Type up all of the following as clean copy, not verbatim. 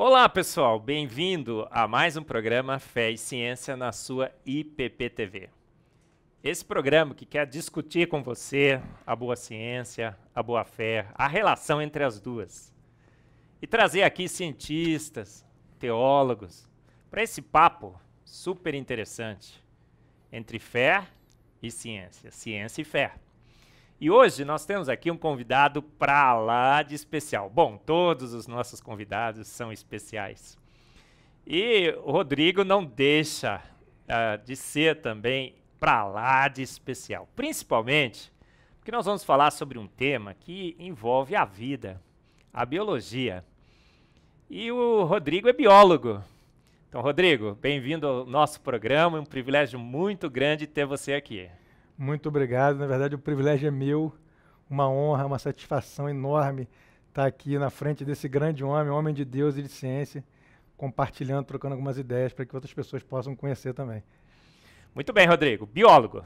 Olá, pessoal, bem-vindo a mais um programa Fé e Ciência na sua IPP-TV. Esse programa que quer discutir com você a boa ciência, a boa fé, a relação entre as duas. E trazer aqui cientistas, teólogos, para esse papo super interessante entre fé e ciência, ciência e fé. E hoje nós temos aqui um convidado pra lá de especial. Bom, todos os nossos convidados são especiais. E o Rodrigo não deixa de ser também pra lá de especial. Principalmente porque nós vamos falar sobre um tema que envolve a vida, a biologia. E o Rodrigo é biólogo. Então, Rodrigo, bem-vindo ao nosso programa. É um privilégio muito grande ter você aqui. Muito obrigado. Na verdade, o privilégio é meu. Uma honra, uma satisfação enorme estar aqui na frente desse grande homem de Deus e de ciência, compartilhando, trocando algumas ideias para que outras pessoas possam conhecer também. Muito bem, Rodrigo. Biólogo.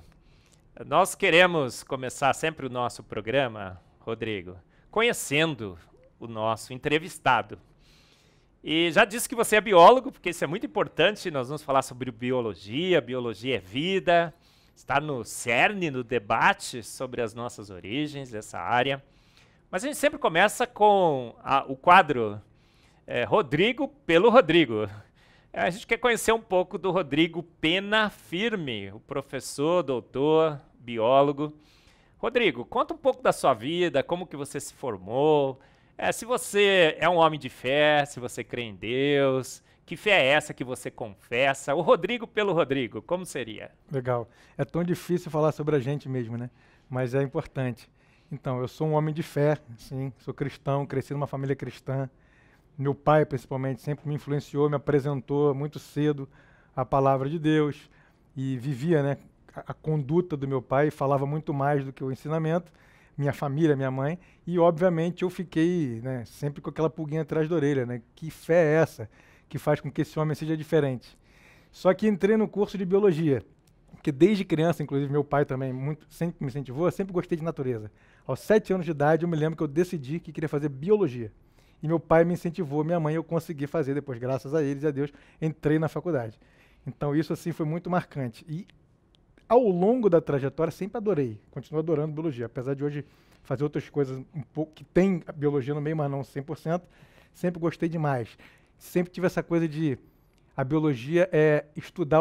Nós queremos começar sempre o nosso programa, Rodrigo, conhecendo o nosso entrevistado. E já disse que você é biólogo, porque isso é muito importante. Nós vamos falar sobre biologia. Biologia é vida. Está no cerne, no debate sobre as nossas origens, essa área. Mas a gente sempre começa com o quadro Rodrigo pelo Rodrigo. A gente quer conhecer um pouco do Rodrigo Pena Firme, o professor, doutor, biólogo. Rodrigo, conta um pouco da sua vida, como que você se formou, se você é um homem de fé, se você crê em Deus. Que fé é essa que você confessa? O Rodrigo pelo Rodrigo, como seria? Legal. É tão difícil falar sobre a gente mesmo, né? Mas é importante. Então, eu sou um homem de fé, sim, sou cristão, cresci numa família cristã. Meu pai, principalmente, sempre me influenciou, me apresentou muito cedo a palavra de Deus e vivia, né, a conduta do meu pai, falava muito mais do que o ensinamento, minha família, minha mãe, e obviamente eu fiquei, né, sempre com aquela pulguinha atrás da orelha, né? Que fé é essa que faz com que esse homem seja diferente? Só que entrei no curso de biologia, porque desde criança, inclusive meu pai também sempre me incentivou, eu sempre gostei de natureza. Aos 7 anos de idade eu me lembro que eu decidi que queria fazer biologia. E meu pai me incentivou, minha mãe eu consegui fazer depois, graças a eles e a Deus, entrei na faculdade. Então isso assim foi muito marcante. E ao longo da trajetória sempre adorei, continuo adorando biologia, apesar de hoje fazer outras coisas um pouco que tem a biologia no meio, mas não 100%, sempre gostei demais. Sempre tive essa coisa de a biologia é estudar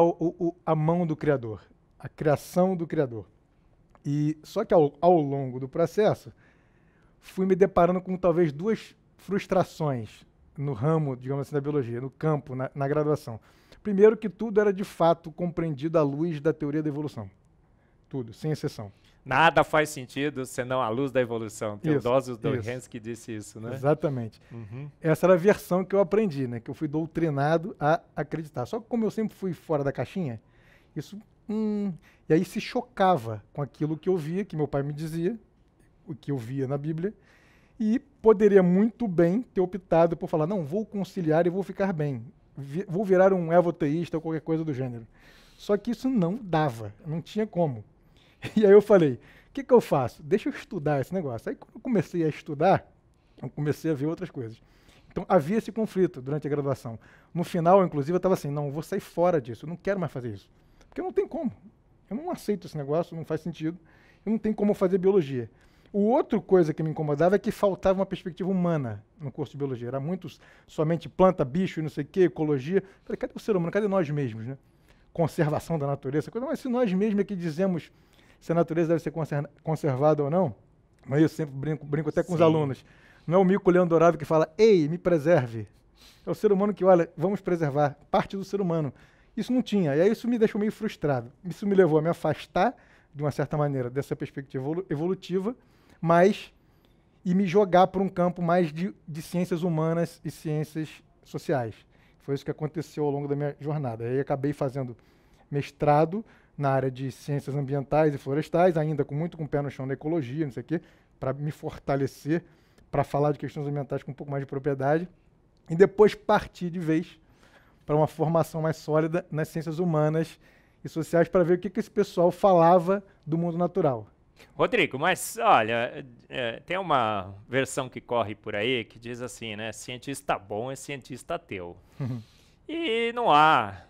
a mão do Criador, a criação do Criador. E só que ao longo do processo, fui me deparando com talvez duas frustrações no ramo, digamos assim, da biologia, no campo, na graduação. Primeiro que tudo era de fato compreendido à luz da teoria da evolução. Tudo, sem exceção. Nada faz sentido senão a luz da evolução. Teodósio Dostoiévski disse isso, né? Exatamente. Uhum. Essa era a versão que eu aprendi, né? Que eu fui doutrinado a acreditar. Só que como eu sempre fui fora da caixinha, isso... E aí se chocava com aquilo que eu via, que meu pai me dizia, o que eu via na Bíblia, e poderia muito bem ter optado por falar, não, vou conciliar e vou ficar bem. Vou virar um evoteísta ou qualquer coisa do gênero. Só que isso não dava, não tinha como. E aí eu falei, o que eu faço? Deixa eu estudar esse negócio. Aí quando eu comecei a estudar, eu comecei a ver outras coisas. Então havia esse conflito durante a graduação. No final, inclusive, eu estava assim, não, eu vou sair fora disso, eu não quero mais fazer isso. Porque não tem como. Eu não aceito esse negócio, não faz sentido. Eu não tenho como fazer biologia. Outra coisa que me incomodava é que faltava uma perspectiva humana no curso de biologia. Era muito somente planta, bicho, não sei o quê, ecologia. Eu falei, cadê o ser humano? Cadê nós mesmos, né? Conservação da natureza, coisa. Mas se nós mesmos é que dizemos se a natureza deve ser conservada ou não, mas eu sempre brinco até com os alunos. Não é o mico-leão dourado que fala, ei, me preserve. É o ser humano que, olha, vamos preservar, parte do ser humano. Isso não tinha, e aí isso me deixou meio frustrado. Isso me levou a me afastar, de uma certa maneira, dessa perspectiva evolutiva, mas e me jogar para um campo mais de ciências humanas e ciências sociais. Foi isso que aconteceu ao longo da minha jornada. Aí acabei fazendo mestrado na área de ciências ambientais e florestais, ainda muito com o pé no chão da ecologia, não sei o quê, para me fortalecer, para falar de questões ambientais com um pouco mais de propriedade, e depois partir de vez para uma formação mais sólida nas ciências humanas e sociais, para ver o que esse pessoal falava do mundo natural. Rodrigo, mas olha, tem uma versão que corre por aí que diz assim, né? Cientista bom é cientista ateu. E não há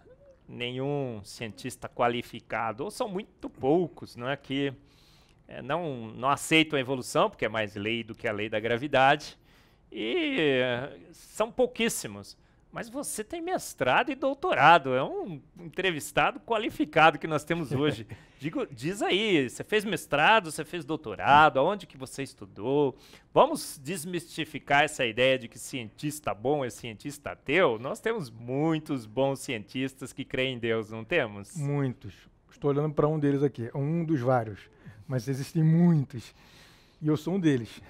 nenhum cientista qualificado, ou são muito poucos, não é, que não aceitam a evolução, porque é mais lei do que a lei da gravidade, e são pouquíssimos. Mas você tem mestrado e doutorado, é um entrevistado qualificado que nós temos hoje. Diz aí, você fez mestrado, você fez doutorado, aonde que você estudou? Vamos desmistificar essa ideia de que cientista bom é cientista ateu? Nós temos muitos bons cientistas que creem em Deus, não temos? Muitos. Estou olhando para um deles aqui, um dos vários, mas existem muitos. E eu sou um deles.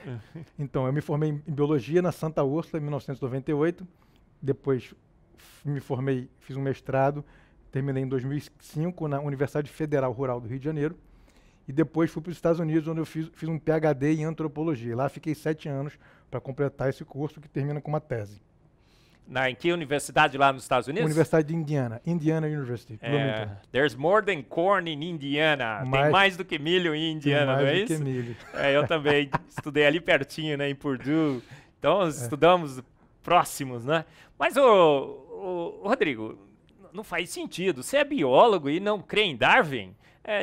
Então, eu me formei em biologia na Santa Úrsula em 1998. Depois me formei, fiz um mestrado, terminei em 2005 na Universidade Federal Rural do Rio de Janeiro. E depois fui para os Estados Unidos, onde eu fiz um PhD em antropologia. Lá fiquei 7 anos para completar esse curso, que termina com uma tese. Em que universidade lá nos Estados Unidos? Universidade de Indiana, Indiana University. There's more than corn in Indiana. Tem mais do que milho em Indiana, não é isso? Mais do que milho. Eu também estudei ali pertinho, né, em Purdue. Então, estudamos próximos, né? Mas, Rodrigo, não faz sentido. Você é biólogo e não crê em Darwin?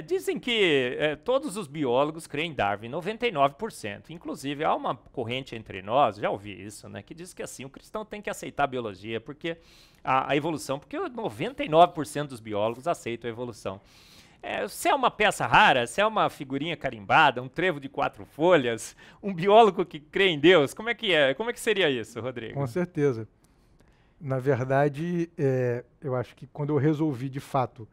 Dizem que todos os biólogos creem em Darwin, 99%. Inclusive, há uma corrente entre nós, já ouvi isso, né, que diz que assim, o cristão tem que aceitar a biologia, porque a evolução, porque 99% dos biólogos aceitam a evolução. Você é uma peça rara, você é uma figurinha carimbada, um trevo de 4 folhas, um biólogo que crê em Deus, como é que seria isso, Rodrigo? Com certeza. Na verdade, eu acho que quando eu resolvi, de fato,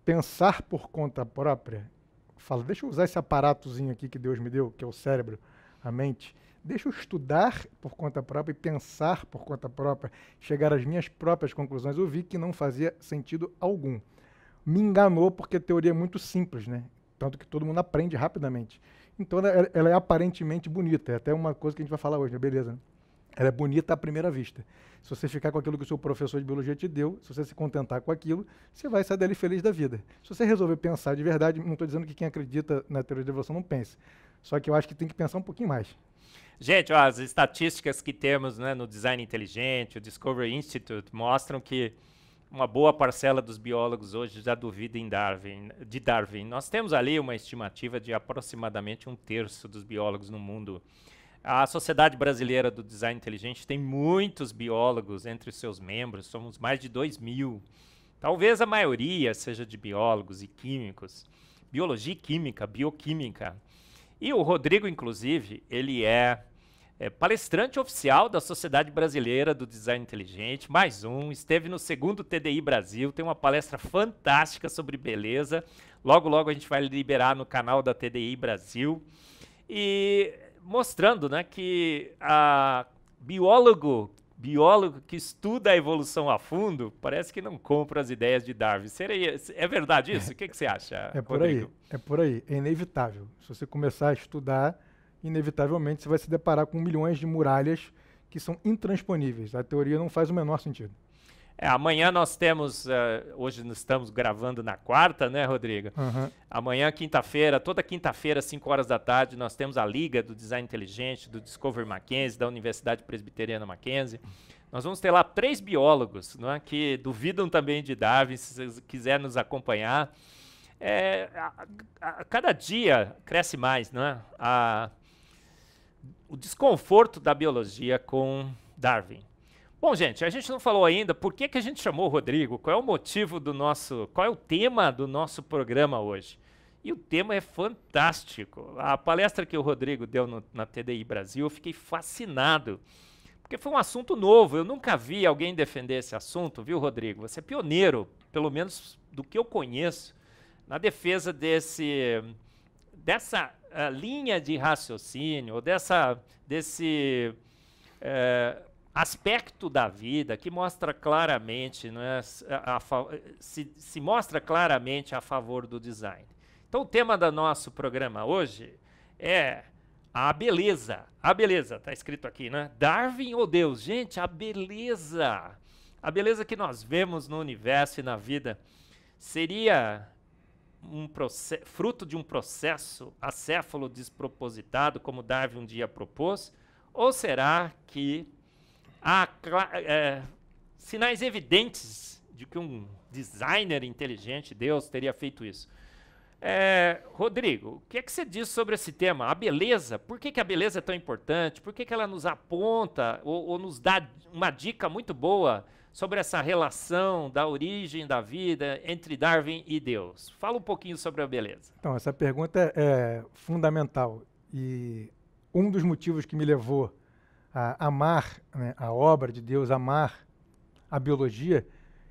pensar por conta própria, falo, deixa eu usar esse aparatozinho aqui que Deus me deu, que é o cérebro, a mente, deixa eu estudar por conta própria e pensar por conta própria, chegar às minhas próprias conclusões, eu vi que não fazia sentido algum. Me enganou porque a teoria é muito simples, né? Tanto que todo mundo aprende rapidamente. Então ela é aparentemente bonita, é até uma coisa que a gente vai falar hoje, né? Beleza, né? Ela é bonita à primeira vista. Se você ficar com aquilo que o seu professor de biologia te deu, se você se contentar com aquilo, você vai sair dali feliz da vida. Se você resolver pensar de verdade, não estou dizendo que quem acredita na teoria da evolução não pense, só que eu acho que tem que pensar um pouquinho mais. Gente, as estatísticas que temos, né, no Design Inteligente, o Discovery Institute, mostram que uma boa parcela dos biólogos hoje já duvida de Darwin. Nós temos ali uma estimativa de aproximadamente 1/3 dos biólogos no mundo. A Sociedade Brasileira do Design Inteligente tem muitos biólogos entre os seus membros, somos mais de 2.000. Talvez a maioria seja de biólogos e químicos. Biologia e química, bioquímica. E o Rodrigo, inclusive, ele é palestrante oficial da Sociedade Brasileira do Design Inteligente, mais um, esteve no 2º TDI Brasil, tem uma palestra fantástica sobre beleza, logo logo a gente vai liberar no canal da TDI Brasil, e mostrando, né, que a biólogo que estuda a evolução a fundo, parece que não compra as ideias de Darwin. É verdade isso? O que você acha, Rodrigo? É por aí, é inevitável. Se você começar a estudar, inevitavelmente você vai se deparar com milhões de muralhas que são intransponíveis. A teoria não faz o menor sentido. Amanhã nós temos, hoje nós estamos gravando na quarta, né, Rodrigo? Uhum. Amanhã, quinta-feira, toda quinta-feira, às 5 horas da tarde, nós temos a Liga do Design Inteligente, do Discovery Mackenzie, da Universidade Presbiteriana Mackenzie. Nós vamos ter lá 3 biólogos, não é, que duvidam também de Darwin, se você quiser nos acompanhar. Cada dia cresce mais, não é? O desconforto da biologia com Darwin. Bom, gente, a gente não falou ainda por que a gente chamou o Rodrigo, qual é o motivo qual é o tema do nosso programa hoje. E o tema é fantástico. A palestra que o Rodrigo deu na TDI Brasil, eu fiquei fascinado, porque foi um assunto novo, eu nunca vi alguém defender esse assunto, viu, Rodrigo? Você é pioneiro, pelo menos do que eu conheço, na defesa dessa linha de raciocínio, ou desse aspecto da vida que mostra claramente, né, se mostra claramente a favor do design. Então o tema do nosso programa hoje é a beleza. A beleza, está escrito aqui, né? Darwin ou Deus? Gente, a beleza que nós vemos no universo e na vida seria fruto de um processo acéfalo despropositado, como Darwin um dia propôs? Ou será que há sinais evidentes de que um designer inteligente, Deus, teria feito isso? Rodrigo, o que é que você diz sobre esse tema? A beleza, por que a beleza é tão importante? Por que ela nos aponta ou nos dá uma dica muito boa sobre essa relação da origem da vida entre Darwin e Deus? Fala um pouquinho sobre a beleza. Então, essa pergunta é fundamental. E um dos motivos que me levou a amar, né, a obra de Deus, amar a biologia,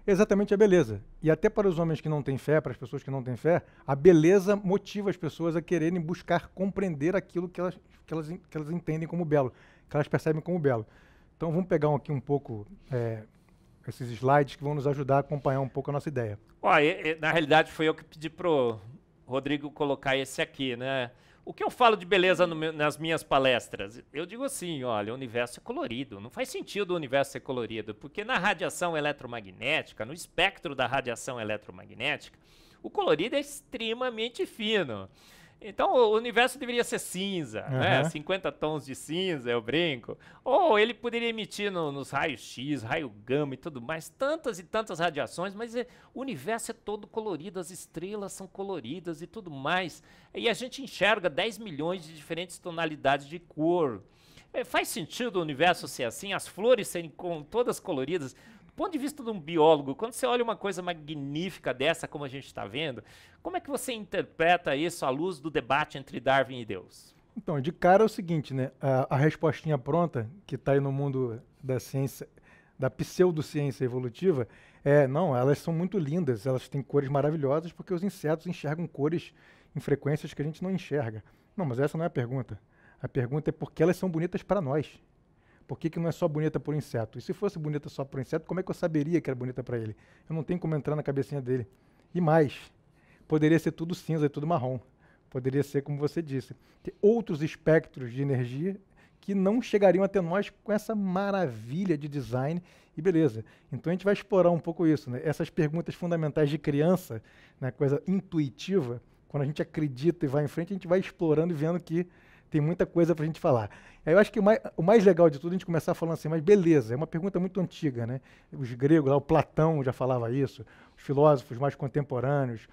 é exatamente a beleza. E até para os homens que não têm fé, para as pessoas que não têm fé, a beleza motiva as pessoas a quererem buscar compreender aquilo que elas entendem como belo, que elas percebem como belo. Então vamos pegar aqui um pouco esses slides que vão nos ajudar a acompanhar um pouco a nossa ideia. Na realidade foi eu que pedi pro Rodrigo colocar esse aqui, né? O que eu falo de beleza nas minhas palestras? Eu digo assim, olha, o universo é colorido. Não faz sentido o universo ser colorido, porque na radiação eletromagnética, no espectro da radiação eletromagnética, o colorido é extremamente fino. Então o universo deveria ser cinza, né? 50 tons de cinza, eu brinco. Ou ele poderia emitir nos raios X, raio gama e tudo mais, tantas e tantas radiações, mas o universo é todo colorido, as estrelas são coloridas e tudo mais. E a gente enxerga 10 milhões de diferentes tonalidades de cor. Faz sentido o universo ser assim, as flores serem todas coloridas? Do ponto de vista de um biólogo, quando você olha uma coisa magnífica dessa, como a gente está vendo, como é que você interpreta isso à luz do debate entre Darwin e Deus? Então, de cara é o seguinte, né? A respostinha pronta, que está aí no mundo da ciência, da pseudociência evolutiva, não, elas são muito lindas, elas têm cores maravilhosas, porque os insetos enxergam cores em frequências que a gente não enxerga. Não, mas essa não é a pergunta. A pergunta é por que elas são bonitas para nós. Por que não é só bonita por inseto? E se fosse bonita só por inseto, como é que eu saberia que era bonita para ele? Eu não tenho como entrar na cabecinha dele. E mais, poderia ser tudo cinza e tudo marrom. Poderia ser, como você disse, ter outros espectros de energia que não chegariam até nós com essa maravilha de design e beleza. Então a gente vai explorar um pouco isso, né? Essas perguntas fundamentais de criança, né? Coisa intuitiva, quando a gente acredita e vai em frente, a gente vai explorando e vendo que tem muita coisa para a gente falar. Eu acho que o mais legal de tudo é a gente começar falando assim, mas beleza, é uma pergunta muito antiga, né? Os gregos, lá, o Platão já falava isso, os filósofos mais contemporâneos,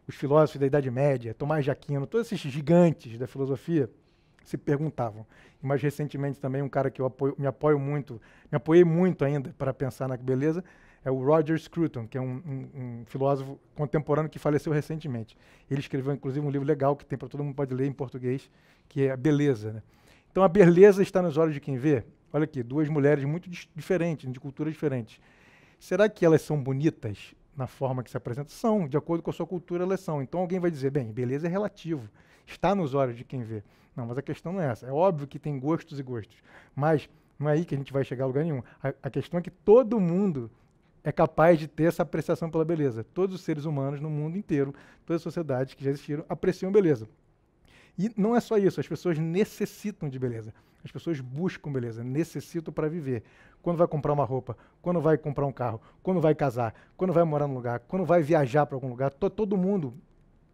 os filósofos da Idade Média, Tomás de Aquino, todos esses gigantes da filosofia se perguntavam. E mais recentemente também um cara que me apoiei muito ainda para pensar na beleza, é o Roger Scruton, que é um filósofo contemporâneo que faleceu recentemente. Ele escreveu, inclusive, um livro legal que tem para todo mundo pode ler em português, que é a Beleza, né? Então a beleza está nos olhos de quem vê. Olha aqui, duas mulheres muito diferentes, de culturas diferentes. Será que elas são bonitas na forma que se apresentam? São, de acordo com a sua cultura, elas são. Então alguém vai dizer, bem, beleza é relativo, está nos olhos de quem vê. Não, mas a questão não é essa. É óbvio que tem gostos e gostos, mas não é aí que a gente vai chegar a lugar nenhum. A questão é que todo mundo é capaz de ter essa apreciação pela beleza. Todos os seres humanos no mundo inteiro, todas as sociedades que já existiram, apreciam beleza. E não é só isso, as pessoas necessitam de beleza. As pessoas buscam beleza, necessitam para viver. Quando vai comprar uma roupa, quando vai comprar um carro, quando vai casar, quando vai morar num lugar, quando vai viajar para algum lugar, todo mundo,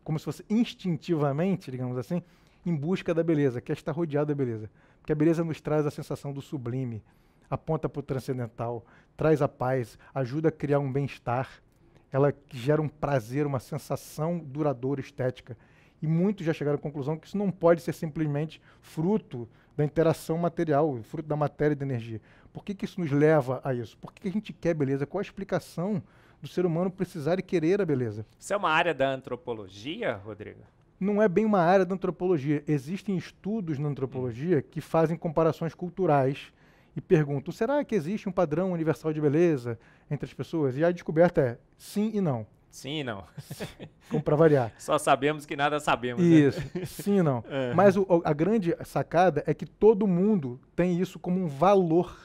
como se fosse instintivamente, digamos assim, em busca da beleza, quer estar rodeado da beleza. Porque a beleza nos traz a sensação do sublime, aponta para o transcendental, traz a paz, ajuda a criar um bem-estar, ela gera um prazer, uma sensação duradoura, estética. E muitos já chegaram à conclusão que isso não pode ser simplesmente fruto da interação material, fruto da matéria e da energia. Por que isso nos leva a isso? Por que a gente quer beleza? Qual a explicação do ser humano precisar e querer a beleza? Isso é uma área da antropologia, Rodrigo? Não é bem uma área da antropologia. Existem estudos na antropologia que fazem comparações culturais e perguntam, será que existe um padrão universal de beleza entre as pessoas? E a descoberta é sim e não. Sim e não. Como para variar. Só sabemos que nada sabemos. Isso, né? sim e não. Mas a grande sacada é que todo mundo tem isso como um valor.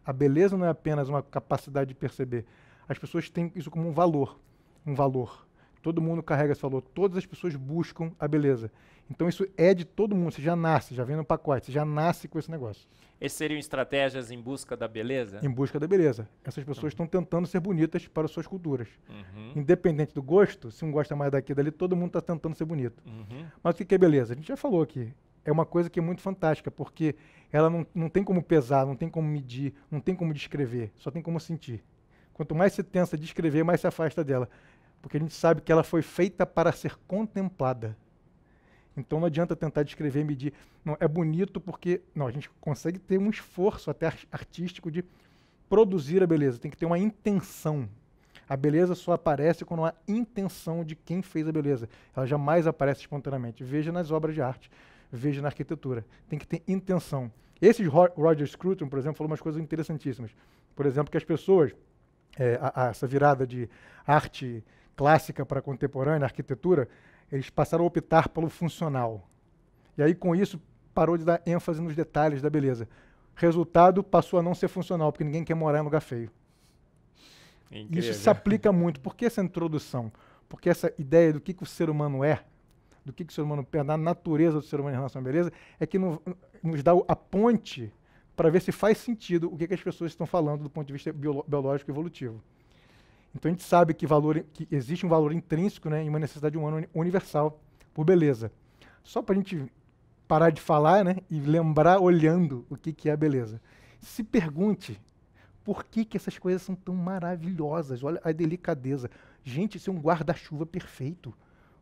A beleza não é apenas uma capacidade de perceber. As pessoas têm isso como um valor. Um valor. Todo mundo carrega esse valor. Todas as pessoas buscam a beleza. Então isso é de todo mundo. Você já nasce, já vem no pacote. Você já nasce com esse negócio. Essas seriam estratégias em busca da beleza? Em busca da beleza. Essas pessoas estão tentando ser bonitas para suas culturas. Uhum. Independente do gosto, se um gosta mais daqui e dali, todo mundo está tentando ser bonito. Uhum. Mas o que é beleza? A gente já falou aqui. É uma coisa que é muito fantástica, porque ela não tem como pesar, não tem como medir, não tem como descrever, só tem como sentir. Quanto mais se tenta descrever, mais se afasta dela. Porque a gente sabe que ela foi feita para ser contemplada. Então não adianta tentar descrever, medir. Não, é bonito porque a gente consegue ter um esforço até artístico de produzir a beleza. Tem que ter uma intenção. A beleza só aparece quando há intenção de quem fez a beleza. Ela jamais aparece espontaneamente. Veja nas obras de arte, veja na arquitetura. Tem que ter intenção. Esse Roger Scruton, por exemplo, falou umas coisas interessantíssimas. Por exemplo, que as pessoas, essa virada de arte clássica para contemporânea, arquitetura, eles passaram a optar pelo funcional. E aí, com isso, parou de dar ênfase nos detalhes da beleza. Resultado, passou a não ser funcional, porque ninguém quer morar em lugar feio. Incrível. Isso se aplica muito. Por que essa introdução? Porque essa ideia do que o ser humano é, do que o ser humano é, da natureza do ser humano em relação à beleza, é que nos dá a ponte para ver se faz sentido o que as pessoas estão falando do ponto de vista biológico e evolutivo. Então a gente sabe que existe um valor intrínseco, né, em uma necessidade humana universal por beleza. Só para a gente parar de falar, né, e lembrar olhando o que é a beleza. Se pergunte por que essas coisas são tão maravilhosas. Olha a delicadeza. Gente, isso é um guarda-chuva perfeito,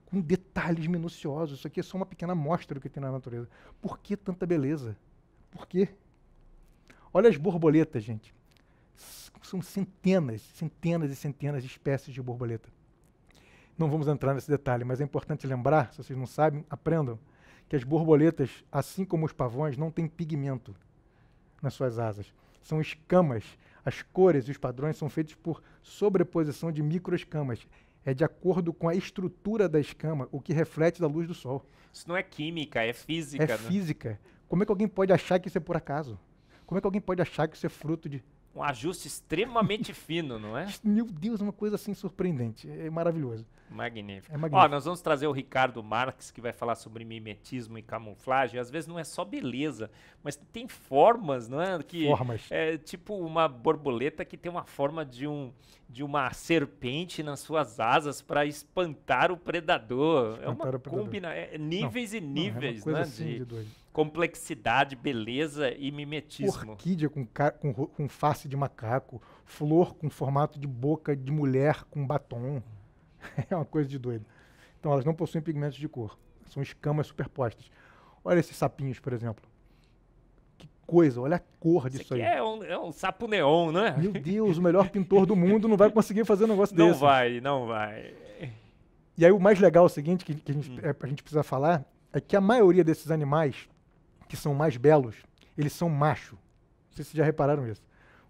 com detalhes minuciosos. Isso aqui é só uma pequena amostra do que tem na natureza. Por que tanta beleza? Por quê? Olha as borboletas, gente. São centenas e centenas de espécies de borboleta. Não vamos entrar nesse detalhe, mas é importante lembrar, se vocês não sabem, aprendam, que as borboletas, assim como os pavões, não têm pigmento nas suas asas. São escamas. As cores e os padrões são feitos por sobreposição de microescamas. É de acordo com a estrutura da escama, o que reflete da luz do sol. Isso não é química, é física. É física. Como é que alguém pode achar que isso é por acaso? Como é que alguém pode achar que isso é fruto de... Um ajuste extremamente fino, não é? Meu Deus, é uma coisa assim surpreendente. É maravilhoso. Magnífico. É magnífico. Ó, nós vamos trazer o Ricardo Marques, que vai falar sobre mimetismo e camuflagem. Às vezes não é só beleza, mas tem formas, não é? Formas. É tipo uma borboleta que tem uma forma de uma serpente nas suas asas para espantar o predador. É uma níveis e níveis, é uma coisa né? Assim de doido. Complexidade, beleza e mimetismo. Orquídea com face de macaco, flor com formato de boca de mulher com batom. É uma coisa de doido. Então elas não possuem pigmentos de cor. São escamas superpostas. Olha esses sapinhos, por exemplo. Que coisa, olha a cor disso aí. É um sapo neon, não é? Meu Deus, o melhor pintor do mundo não vai conseguir fazer um negócio desse. Não vai. E aí o mais legal é o seguinte, que a gente precisa falar, é que a maioria desses animais que são mais belos, eles são macho. Não sei se vocês já repararam isso.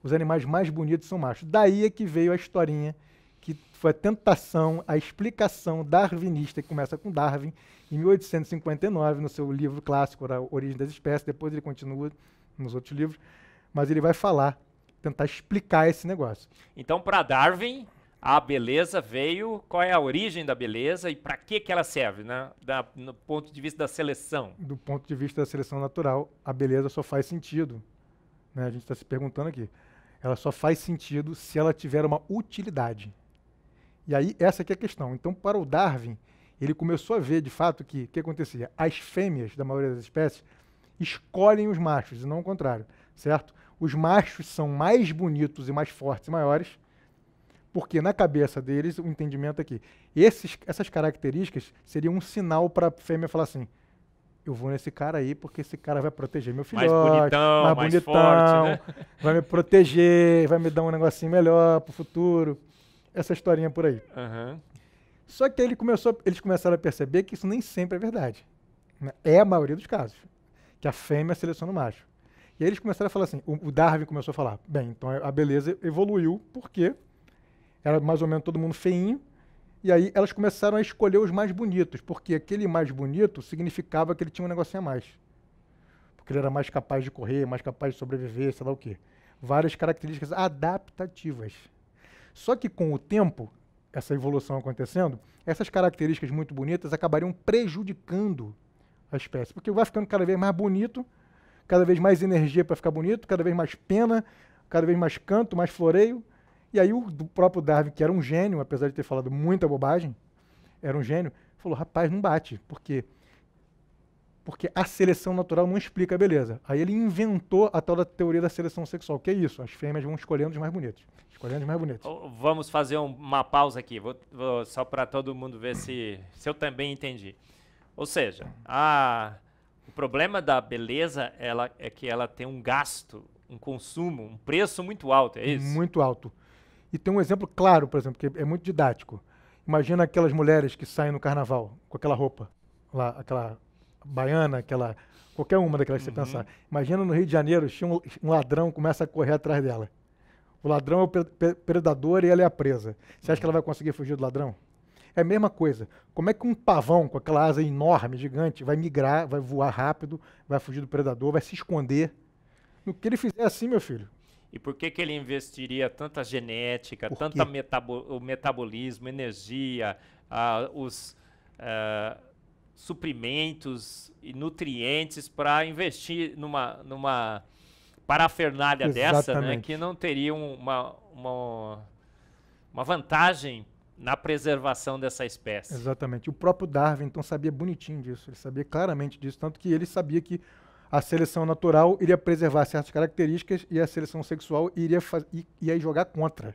Os animais mais bonitos são machos. Daí é que veio a historinha, que foi a tentação, a explicação darwinista, que começa com Darwin, em 1859, no seu livro clássico, A Origem das Espécies. Depois ele continua nos outros livros, mas ele vai tentar explicar esse negócio. Então, para Darwin, a beleza veio, qual é a origem da beleza e para que ela serve, né? No ponto de vista da seleção. Do ponto de vista da seleção natural, a beleza só faz sentido, né? A gente está se perguntando aqui. Ela só faz sentido se ela tiver uma utilidade. E aí, essa aqui é a questão. Então, para o Darwin, ele começou a ver, de fato, que o que acontecia? As fêmeas da maioria das espécies escolhem os machos, e não o contrário, certo? Os machos são mais bonitos e mais fortes e maiores, porque na cabeça deles, o entendimento é que essas características seriam um sinal para a fêmea falar assim, eu vou nesse cara aí porque esse cara vai proteger meu filhote, mais bonitão, forte, né? Vai me proteger, vai me dar um negocinho melhor pro futuro. Essa historinha por aí. Uhum. Só que eles começaram a perceber que isso nem sempre é verdade. Né? É a maioria dos casos, que a fêmea seleciona o macho. E aí eles começaram a falar assim, o Darwin começou a falar, bem, então a beleza evoluiu porque era mais ou menos todo mundo feinho, e aí elas começaram a escolher os mais bonitos, porque aquele mais bonito significava que ele tinha um negocinho a mais. Porque ele era mais capaz de correr, mais capaz de sobreviver, sei lá o quê. Várias características adaptativas. Só que com o tempo, essa evolução acontecendo, essas características muito bonitas acabariam prejudicando a espécie, porque vai ficando cada vez mais bonito, cada vez mais energia para ficar bonito, cada vez mais pena, cada vez mais canto, mais floreio. E aí o do próprio Darwin, que era um gênio, apesar de ter falado muita bobagem, era um gênio, falou, rapaz, não bate. Por quê? Porque a seleção natural não explica a beleza. Aí ele inventou a tal da teoria da seleção sexual, que é isso, as fêmeas vão escolhendo os mais bonitos. Escolhendo os mais bonitos. Vamos fazer uma pausa aqui, só para todo mundo ver se eu também entendi. Ou seja, o problema da beleza é que ela tem um gasto, um consumo, um preço muito alto, é isso? Muito alto. E tem um exemplo claro, por exemplo, que é muito didático. Imagina aquelas mulheres que saem no carnaval com aquela roupa, lá, aquela baiana, qualquer uma daquelas que você pensar. Imagina no Rio de Janeiro, um ladrão começa a correr atrás dela. O ladrão é o predador e ela é a presa. Você acha que ela vai conseguir fugir do ladrão? É a mesma coisa. Como é que um pavão com aquela asa enorme, gigante, vai migrar, vai voar rápido, vai fugir do predador, vai se esconder? No que ele fizer assim, meu filho. E por que ele investiria tanta genética, tanto o metabolismo, energia, os suprimentos e nutrientes para investir numa parafernália dessa, né, que não teria uma vantagem na preservação dessa espécie? Exatamente. O próprio Darwin, então, sabia bonitinho disso. Ele sabia claramente disso, tanto que ele sabia que a seleção natural iria preservar certas características e a seleção sexuia ia jogar contra.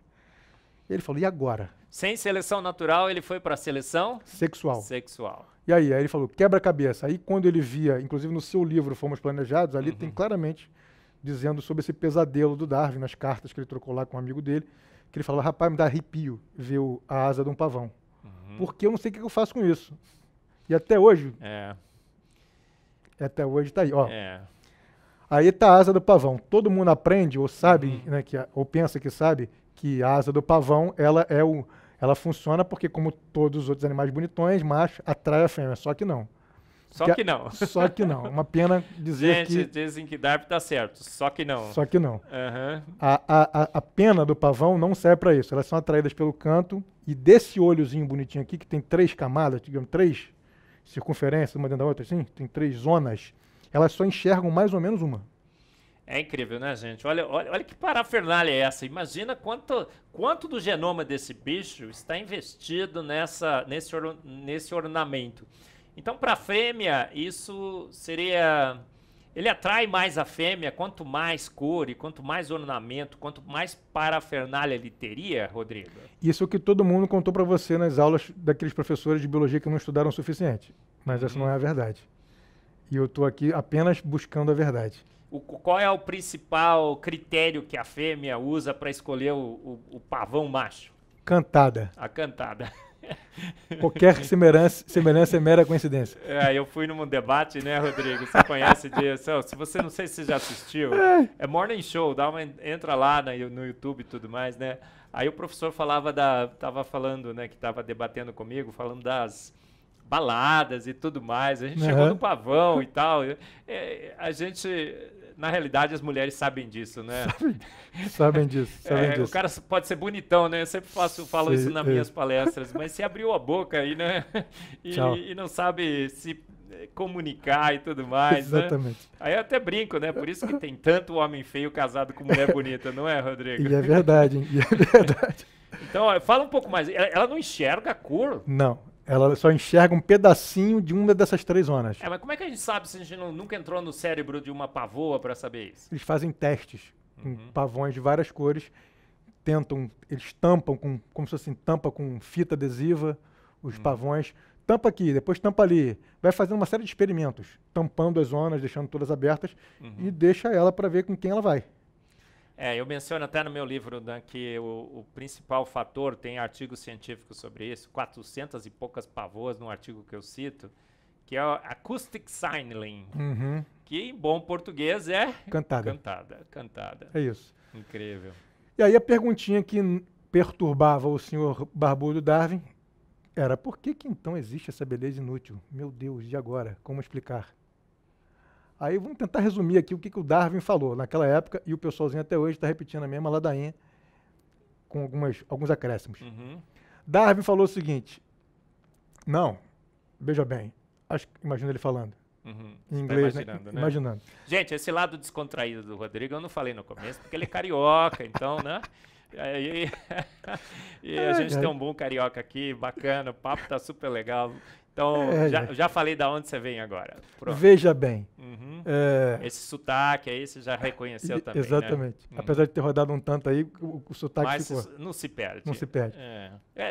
Ele falou, e agora? Sem seleção natural, ele foi para a seleção? Sexual. E aí ele falou, quebra-cabeça. Aí quando ele via, inclusive no seu livro Fomos Planejados, ali tem claramente dizendo sobre esse pesadelo do Darwin, nas cartas que ele trocou lá com um amigo dele, que ele falou, rapaz, me dá arrepio ver a asa de um pavão. Porque eu não sei o que eu faço com isso. E até hoje... Até hoje tá aí, ó. Aí tá a asa do pavão. Todo mundo aprende ou sabe, né, ou pensa que sabe, que a asa do pavão, ela funciona porque, como todos os outros animais bonitões, macho atrai a fêmea. Só que não. Só que não. Só que não. Uma pena dizer que... Gente, dizem que Darwin tá certo. Só que não. Só que não. A pena do pavão não serve para isso. Elas são atraídas pelo canto e desse olhozinho bonitinho aqui, que tem 3 camadas, digamos, 3 circunferências, uma dentro da outra, assim, tem 3 zonas, elas só enxergam mais ou menos uma. É incrível, né, gente? Olha que parafernália é essa. Imagina quanto do genoma desse bicho está investido nesse ornamento. Então, para a fêmea, isso seria... Ele atrai mais a fêmea, quanto mais cor e quanto mais ornamento, quanto mais parafernália ele teria, Rodrigo? Isso é o que todo mundo contou para você nas aulas daqueles professores de biologia que não estudaram o suficiente. Mas essa não é a verdade. E eu estou aqui apenas buscando a verdade. Qual é o principal critério que a fêmea usa para escolher o pavão macho? Cantada. A cantada. Qualquer semelhança é mera coincidência. Eu fui num debate, né, Rodrigo? Você conhece disso? Se você não sei se você já assistiu, é Morning Show, entra lá no YouTube e tudo mais, né? Aí o professor tava falando, né, que tava debatendo comigo, falando das baladas e tudo mais. A gente chegou no pavão e tal. A gente... Na realidade, as mulheres sabem disso, né? Sabem disso. O cara pode ser bonitão, né? Eu sempre falo isso nas minhas palestras, mas se abriu a boca aí, né? E não sabe se comunicar e tudo mais, exatamente. Né? Aí eu até brinco, né? Por isso que tem tanto homem feio casado com mulher bonita, não é, Rodrigo? E é verdade, hein? E é verdade. Então, fala um pouco mais. Ela não enxerga a cor? Não. Ela só enxerga um pedacinho de uma dessas 3 zonas. Mas como é que a gente sabe se a gente nunca entrou no cérebro de uma pavoa para saber isso? Eles fazem testes com pavões de várias cores, eles tampam como se fosse tampa com fita adesiva, os pavões, tampa aqui, depois tampa ali, vai fazendo uma série de experimentos, tampando as zonas, deixando todas abertas e deixa ela para ver com quem ela vai. Eu menciono até no meu livro, né, que o principal fator, tem artigos científicos sobre isso, 400 e poucas pavoas num artigo que eu cito, que é o Acoustic Signaling, que em bom português é... Cantada. É isso. Incrível. E aí a perguntinha que perturbava o senhor barbudo Darwin era, por que então existe essa beleza inútil? Meu Deus, e agora? Como explicar? Aí vamos tentar resumir aqui o que o Darwin falou naquela época, e o pessoalzinho até hoje está repetindo a mesma ladainha com alguns acréscimos. Darwin falou o seguinte, não, veja bem, imagina ele falando, Uhum. em Você inglês, tá imaginando, né? né? Imaginando. Gente, esse lado descontraído do Rodrigo eu não falei no começo, porque ele é carioca, então, né? Aí, e a Ai, gente tem ai. um bom carioca aqui, bacana, o papo tá super legal. Então, Ai, já, ai. já falei da onde você vem agora. Pronto. Veja bem, Uhum. é, Esse sotaque aí você já reconheceu também, exatamente. né? Apesar de ter rodado um tanto aí, o sotaque Mas ficou. isso não se perde. Não se perde.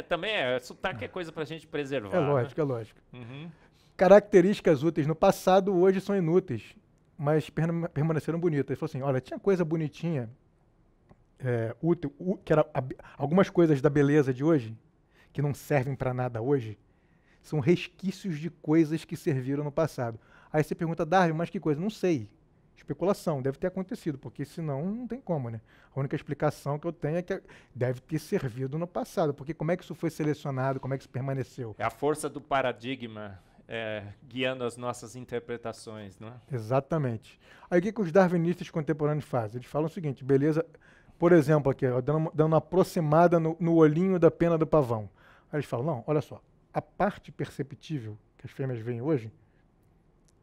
Também sotaque é coisa pra gente preservar, É lógico, né? é lógico. Uhum. Características úteis no passado hoje são inúteis, mas permaneceram bonitas. Ele falou assim, olha, tinha coisa bonitinha, útil, que era algumas coisas da beleza de hoje, que não servem para nada hoje, são resquícios de coisas que serviram no passado. Aí você pergunta, Darwin, mas que coisa? Não sei. Especulação, deve ter acontecido, porque senão não tem como, né? A única explicação que eu tenho é que deve ter servido no passado, porque como é que isso foi selecionado, como é que isso permaneceu? É a força do paradigma guiando as nossas interpretações, não é? Exatamente. Aí o que, que os darwinistas contemporâneos fazem? Eles falam o seguinte, beleza, por exemplo, aqui, ó, dando uma aproximada no olhinho da pena do pavão. Aí eles falam, não, olha só, a parte perceptível que as fêmeas veem hoje,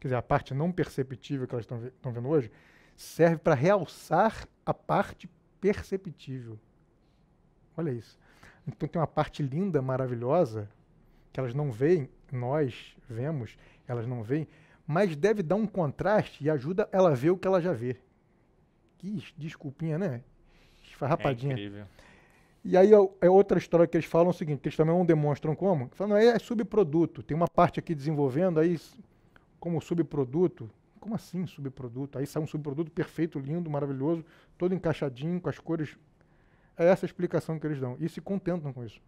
quer dizer, a parte não perceptível que elas estão vendo hoje, serve para realçar a parte perceptível. Olha isso. Então tem uma parte linda, maravilhosa, que elas não veem, nós vemos, elas não veem, mas deve dar um contraste e ajuda ela a ver o que ela já vê. Que desculpinha, né? Esfarrapadinha. É incrível. E aí é outra história que eles falam o seguinte, que eles também não demonstram como. Falam, é subproduto. Tem uma parte aqui desenvolvendo, aí como subproduto. Como assim subproduto? Aí sai um subproduto perfeito, lindo, maravilhoso, todo encaixadinho, com as cores. É essa a explicação que eles dão. E se contentam com isso.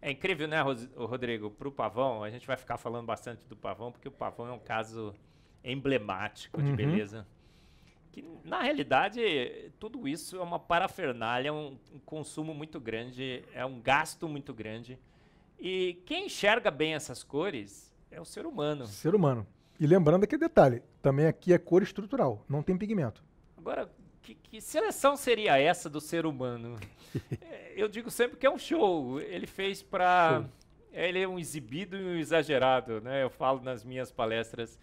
É incrível, né, Rodrigo? Para o pavão, a gente vai ficar falando bastante do pavão, porque o pavão é um caso emblemático de beleza. Que, na realidade, tudo isso é uma parafernália, um consumo muito grande, é um gasto muito grande. E quem enxerga bem essas cores é o ser humano. Ser humano. E lembrando aquele detalhe, também aqui é cor estrutural, não tem pigmento. Agora, que seleção seria essa do ser humano? Eu digo sempre que é um show. Ele fez para... Ele é um exibido e um exagerado, né? Eu falo nas minhas palestras.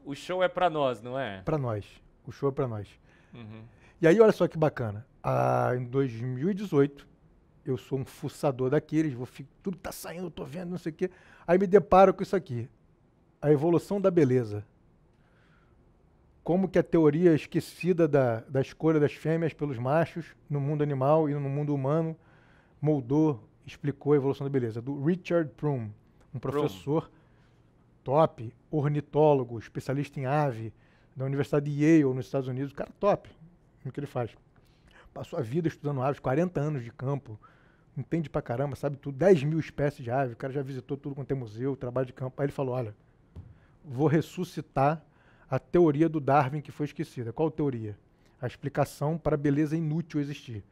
O show é para nós, não é? Para nós. O show é para nós. Uhum. E aí, olha só que bacana. Em 2018, eu sou um fuçador daqueles, tudo tá saindo, eu tô vendo, não sei o quê. Aí me deparo com isso aqui. A evolução da beleza. Como que a teoria esquecida da escolha das fêmeas pelos machos no mundo animal e no mundo humano moldou, explicou a evolução da beleza. Do Richard Prum, um professor top, ornitólogo, especialista em ave, da Universidade de Yale, nos Estados Unidos. Cara top, no que ele faz. Passou a vida estudando aves, 40 anos de campo, entende pra caramba, sabe tudo, 10 mil espécies de ave, o cara já visitou tudo quanto é museu, trabalho de campo. Aí ele falou, olha, vou ressuscitar a teoria do Darwin que foi esquecida. Qual teoria? A explicação para a beleza inútil existir.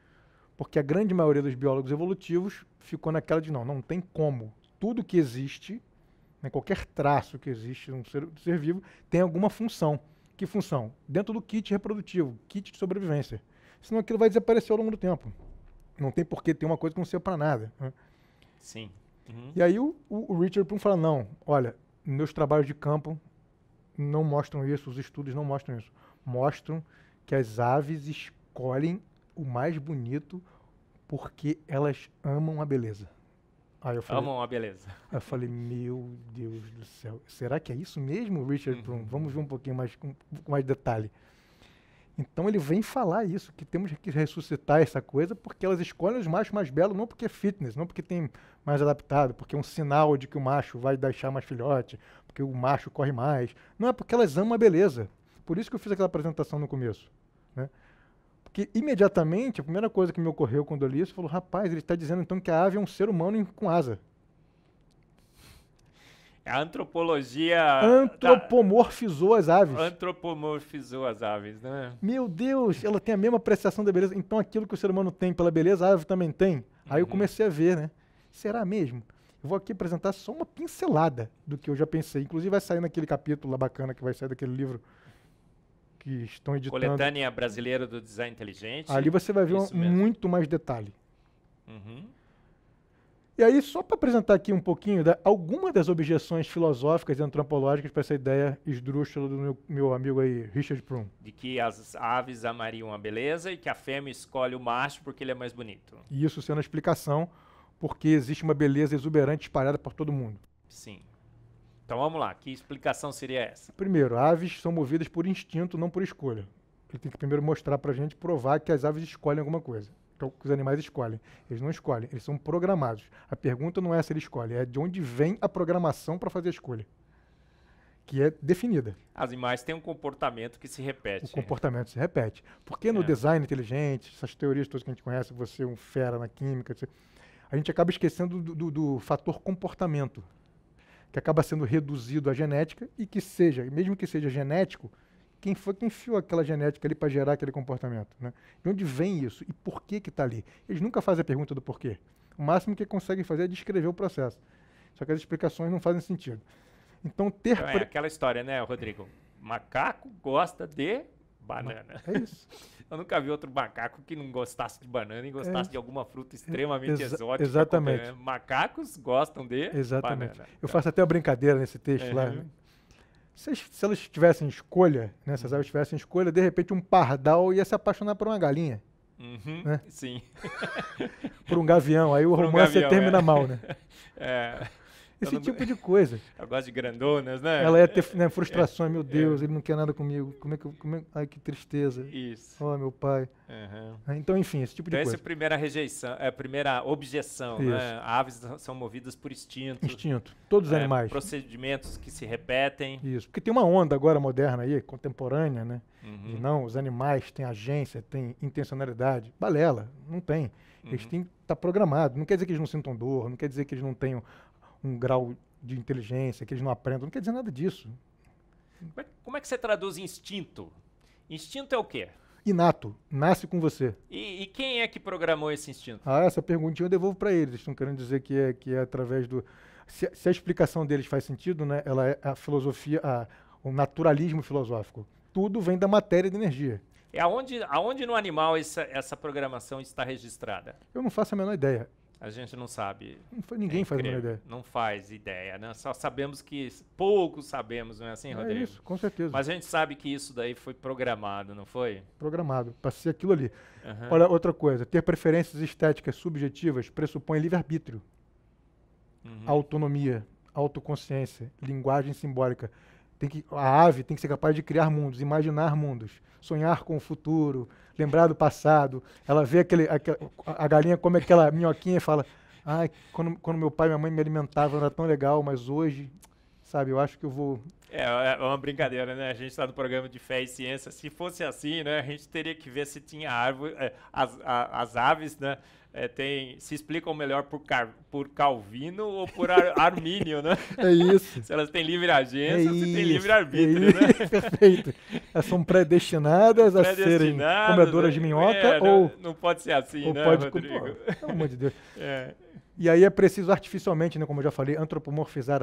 Porque a grande maioria dos biólogos evolutivos ficou naquela de não tem como. Tudo que existe, né, qualquer traço que existe num ser vivo, tem alguma função. Que função? Dentro do kit reprodutivo, kit de sobrevivência. Senão aquilo vai desaparecer ao longo do tempo. Não tem por que ter uma coisa que não serve para nada. Né? Sim. Uhum. E aí o Richard Prum fala, não, olha, meus trabalhos de campo não mostram isso, os estudos não mostram isso. Mostram que as aves escolhem o mais bonito porque elas amam a beleza. Aí eu falei, amam a beleza. Aí eu falei, meu Deus do céu, será que é isso mesmo, Richard Prum? Vamos ver um pouquinho mais, com mais detalhe. Então ele vem falar isso, que temos que ressuscitar essa coisa porque elas escolhem os machos mais belos, não porque é fitness, não porque tem mais adaptado, porque é um sinal de que o macho vai deixar mais filhote, porque o macho corre mais. Não, é porque elas amam a beleza. Por isso que eu fiz aquela apresentação no começo. Né? Porque imediatamente, a primeira coisa que me ocorreu quando eu li isso, falou, rapaz, ele está dizendo então que a ave é um ser humano com asa. A antropologia... Antropomorfizou as aves. Antropomorfizou as aves, né? Meu Deus, ela tem a mesma apreciação da beleza. Então aquilo que o ser humano tem pela beleza, a ave também tem. Aí eu comecei a ver, né? Será mesmo? Eu vou aqui apresentar só uma pincelada do que eu já pensei. Inclusive vai sair naquele capítulo lá bacana que vai sair daquele livro que estão editando. Coletânea Brasileira do Design Inteligente. Ali você vai ver muito mais detalhe. Uhum. E aí, só para apresentar aqui um pouquinho alguma das objeções filosóficas e antropológicas para essa ideia esdrúxula do meu amigo aí, Richard Prum. De que as aves amariam a beleza e que a fêmea escolhe o macho porque ele é mais bonito. E isso sendo a explicação porque existe uma beleza exuberante espalhada por todo mundo. Sim. Então vamos lá, que explicação seria essa? Primeiro, aves são movidas por instinto, não por escolha. Ele tem que primeiro mostrar pra gente, provar que as aves escolhem alguma coisa. Então, que os animais escolhem. Eles não escolhem, eles são programados. A pergunta não é se ele escolhe, é de onde vem a programação para fazer a escolha. Que é definida. As animais têm um comportamento que se repete. O comportamento se repete. Porque no design inteligente, essas teorias todas que a gente conhece, você é um fera na química, a gente acaba esquecendo do fator comportamento, que acaba sendo reduzido à genética e que seja, mesmo que seja genético, quem foi que enfiou aquela genética ali para gerar aquele comportamento, né? De onde vem isso e por que está ali? Eles nunca fazem a pergunta do porquê. O máximo que conseguem fazer é descrever o processo. Só que as explicações não fazem sentido. Então, Então é aquela história, né, Rodrigo? Macaco gosta de banana. É isso. Eu nunca vi outro macaco que não gostasse de banana e gostasse de alguma fruta extremamente exótica. Exatamente. Macacos gostam de exatamente. banana. Eu faço até uma brincadeira nesse texto lá. Né? Se elas tivessem escolha, né, se as aves tivessem escolha, de repente um pardal ia se apaixonar por uma galinha. Né? Sim. Por um gavião. Aí o romance termina mal, né? Esse tipo de coisa. Eu gosto de grandonas, né? Ela ia ter frustrações, meu Deus, ele não quer nada comigo. Ai, que tristeza. Isso. Oh, meu pai. Então, enfim, esse tipo de coisa. Essa é a primeira rejeição, é a primeira objeção, né? Aves são movidas por instinto. Instinto. Todos os animais. Procedimentos que se repetem. Isso. Porque tem uma onda agora moderna aí, contemporânea, né? E não, os animais têm agência, têm intencionalidade. Balela, não tem. Eles têm que estar programados. Não quer dizer que eles não sintam dor, não quer dizer que eles não tenham um grau de inteligência, que eles não aprendam, não quer dizer nada disso. Como é que você traduz instinto? Instinto é o quê? Inato, nasce com você. E quem é que programou esse instinto? Essa perguntinha eu devolvo para eles. Eles estão querendo dizer que é através do... Se a explicação deles faz sentido, né, ela é a filosofia, o naturalismo filosófico. Tudo vem da matéria e da energia. E aonde no animal essa programação está registrada? Eu não faço a menor ideia. A gente não sabe. Ninguém faz a menor ideia. Não faz ideia, né? Só sabemos que... Poucos sabemos, não é assim, Rodrigo? É isso, com certeza. Mas a gente sabe que isso daí foi programado, não foi? Programado, para ser aquilo ali. Olha, outra coisa. Ter preferências estéticas subjetivas pressupõe livre-arbítrio. Autonomia, autoconsciência, linguagem simbólica. A ave tem que ser capaz de criar mundos, imaginar mundos, sonhar com o futuro, lembrar do passado. Ela vê a galinha come aquela minhoquinha e fala: ai, quando meu pai e minha mãe me alimentavam era tão legal, mas hoje, sabe, eu acho que eu vou... É uma brincadeira, né? A gente está no programa de fé e ciência. Se fosse assim, né, a gente teria que ver se tinha árvore, as aves, né, se explicam melhor por Calvino ou por Armínio, né? É isso. Se elas têm livre agência ou se têm livre arbítrio, né? Perfeito. Elas são predestinadas a serem comedoras de minhoca ou... Não pode ser assim, né, Rodrigo? Pelo amor de Deus. E aí é preciso artificialmente, né, como eu já falei, antropomorfizar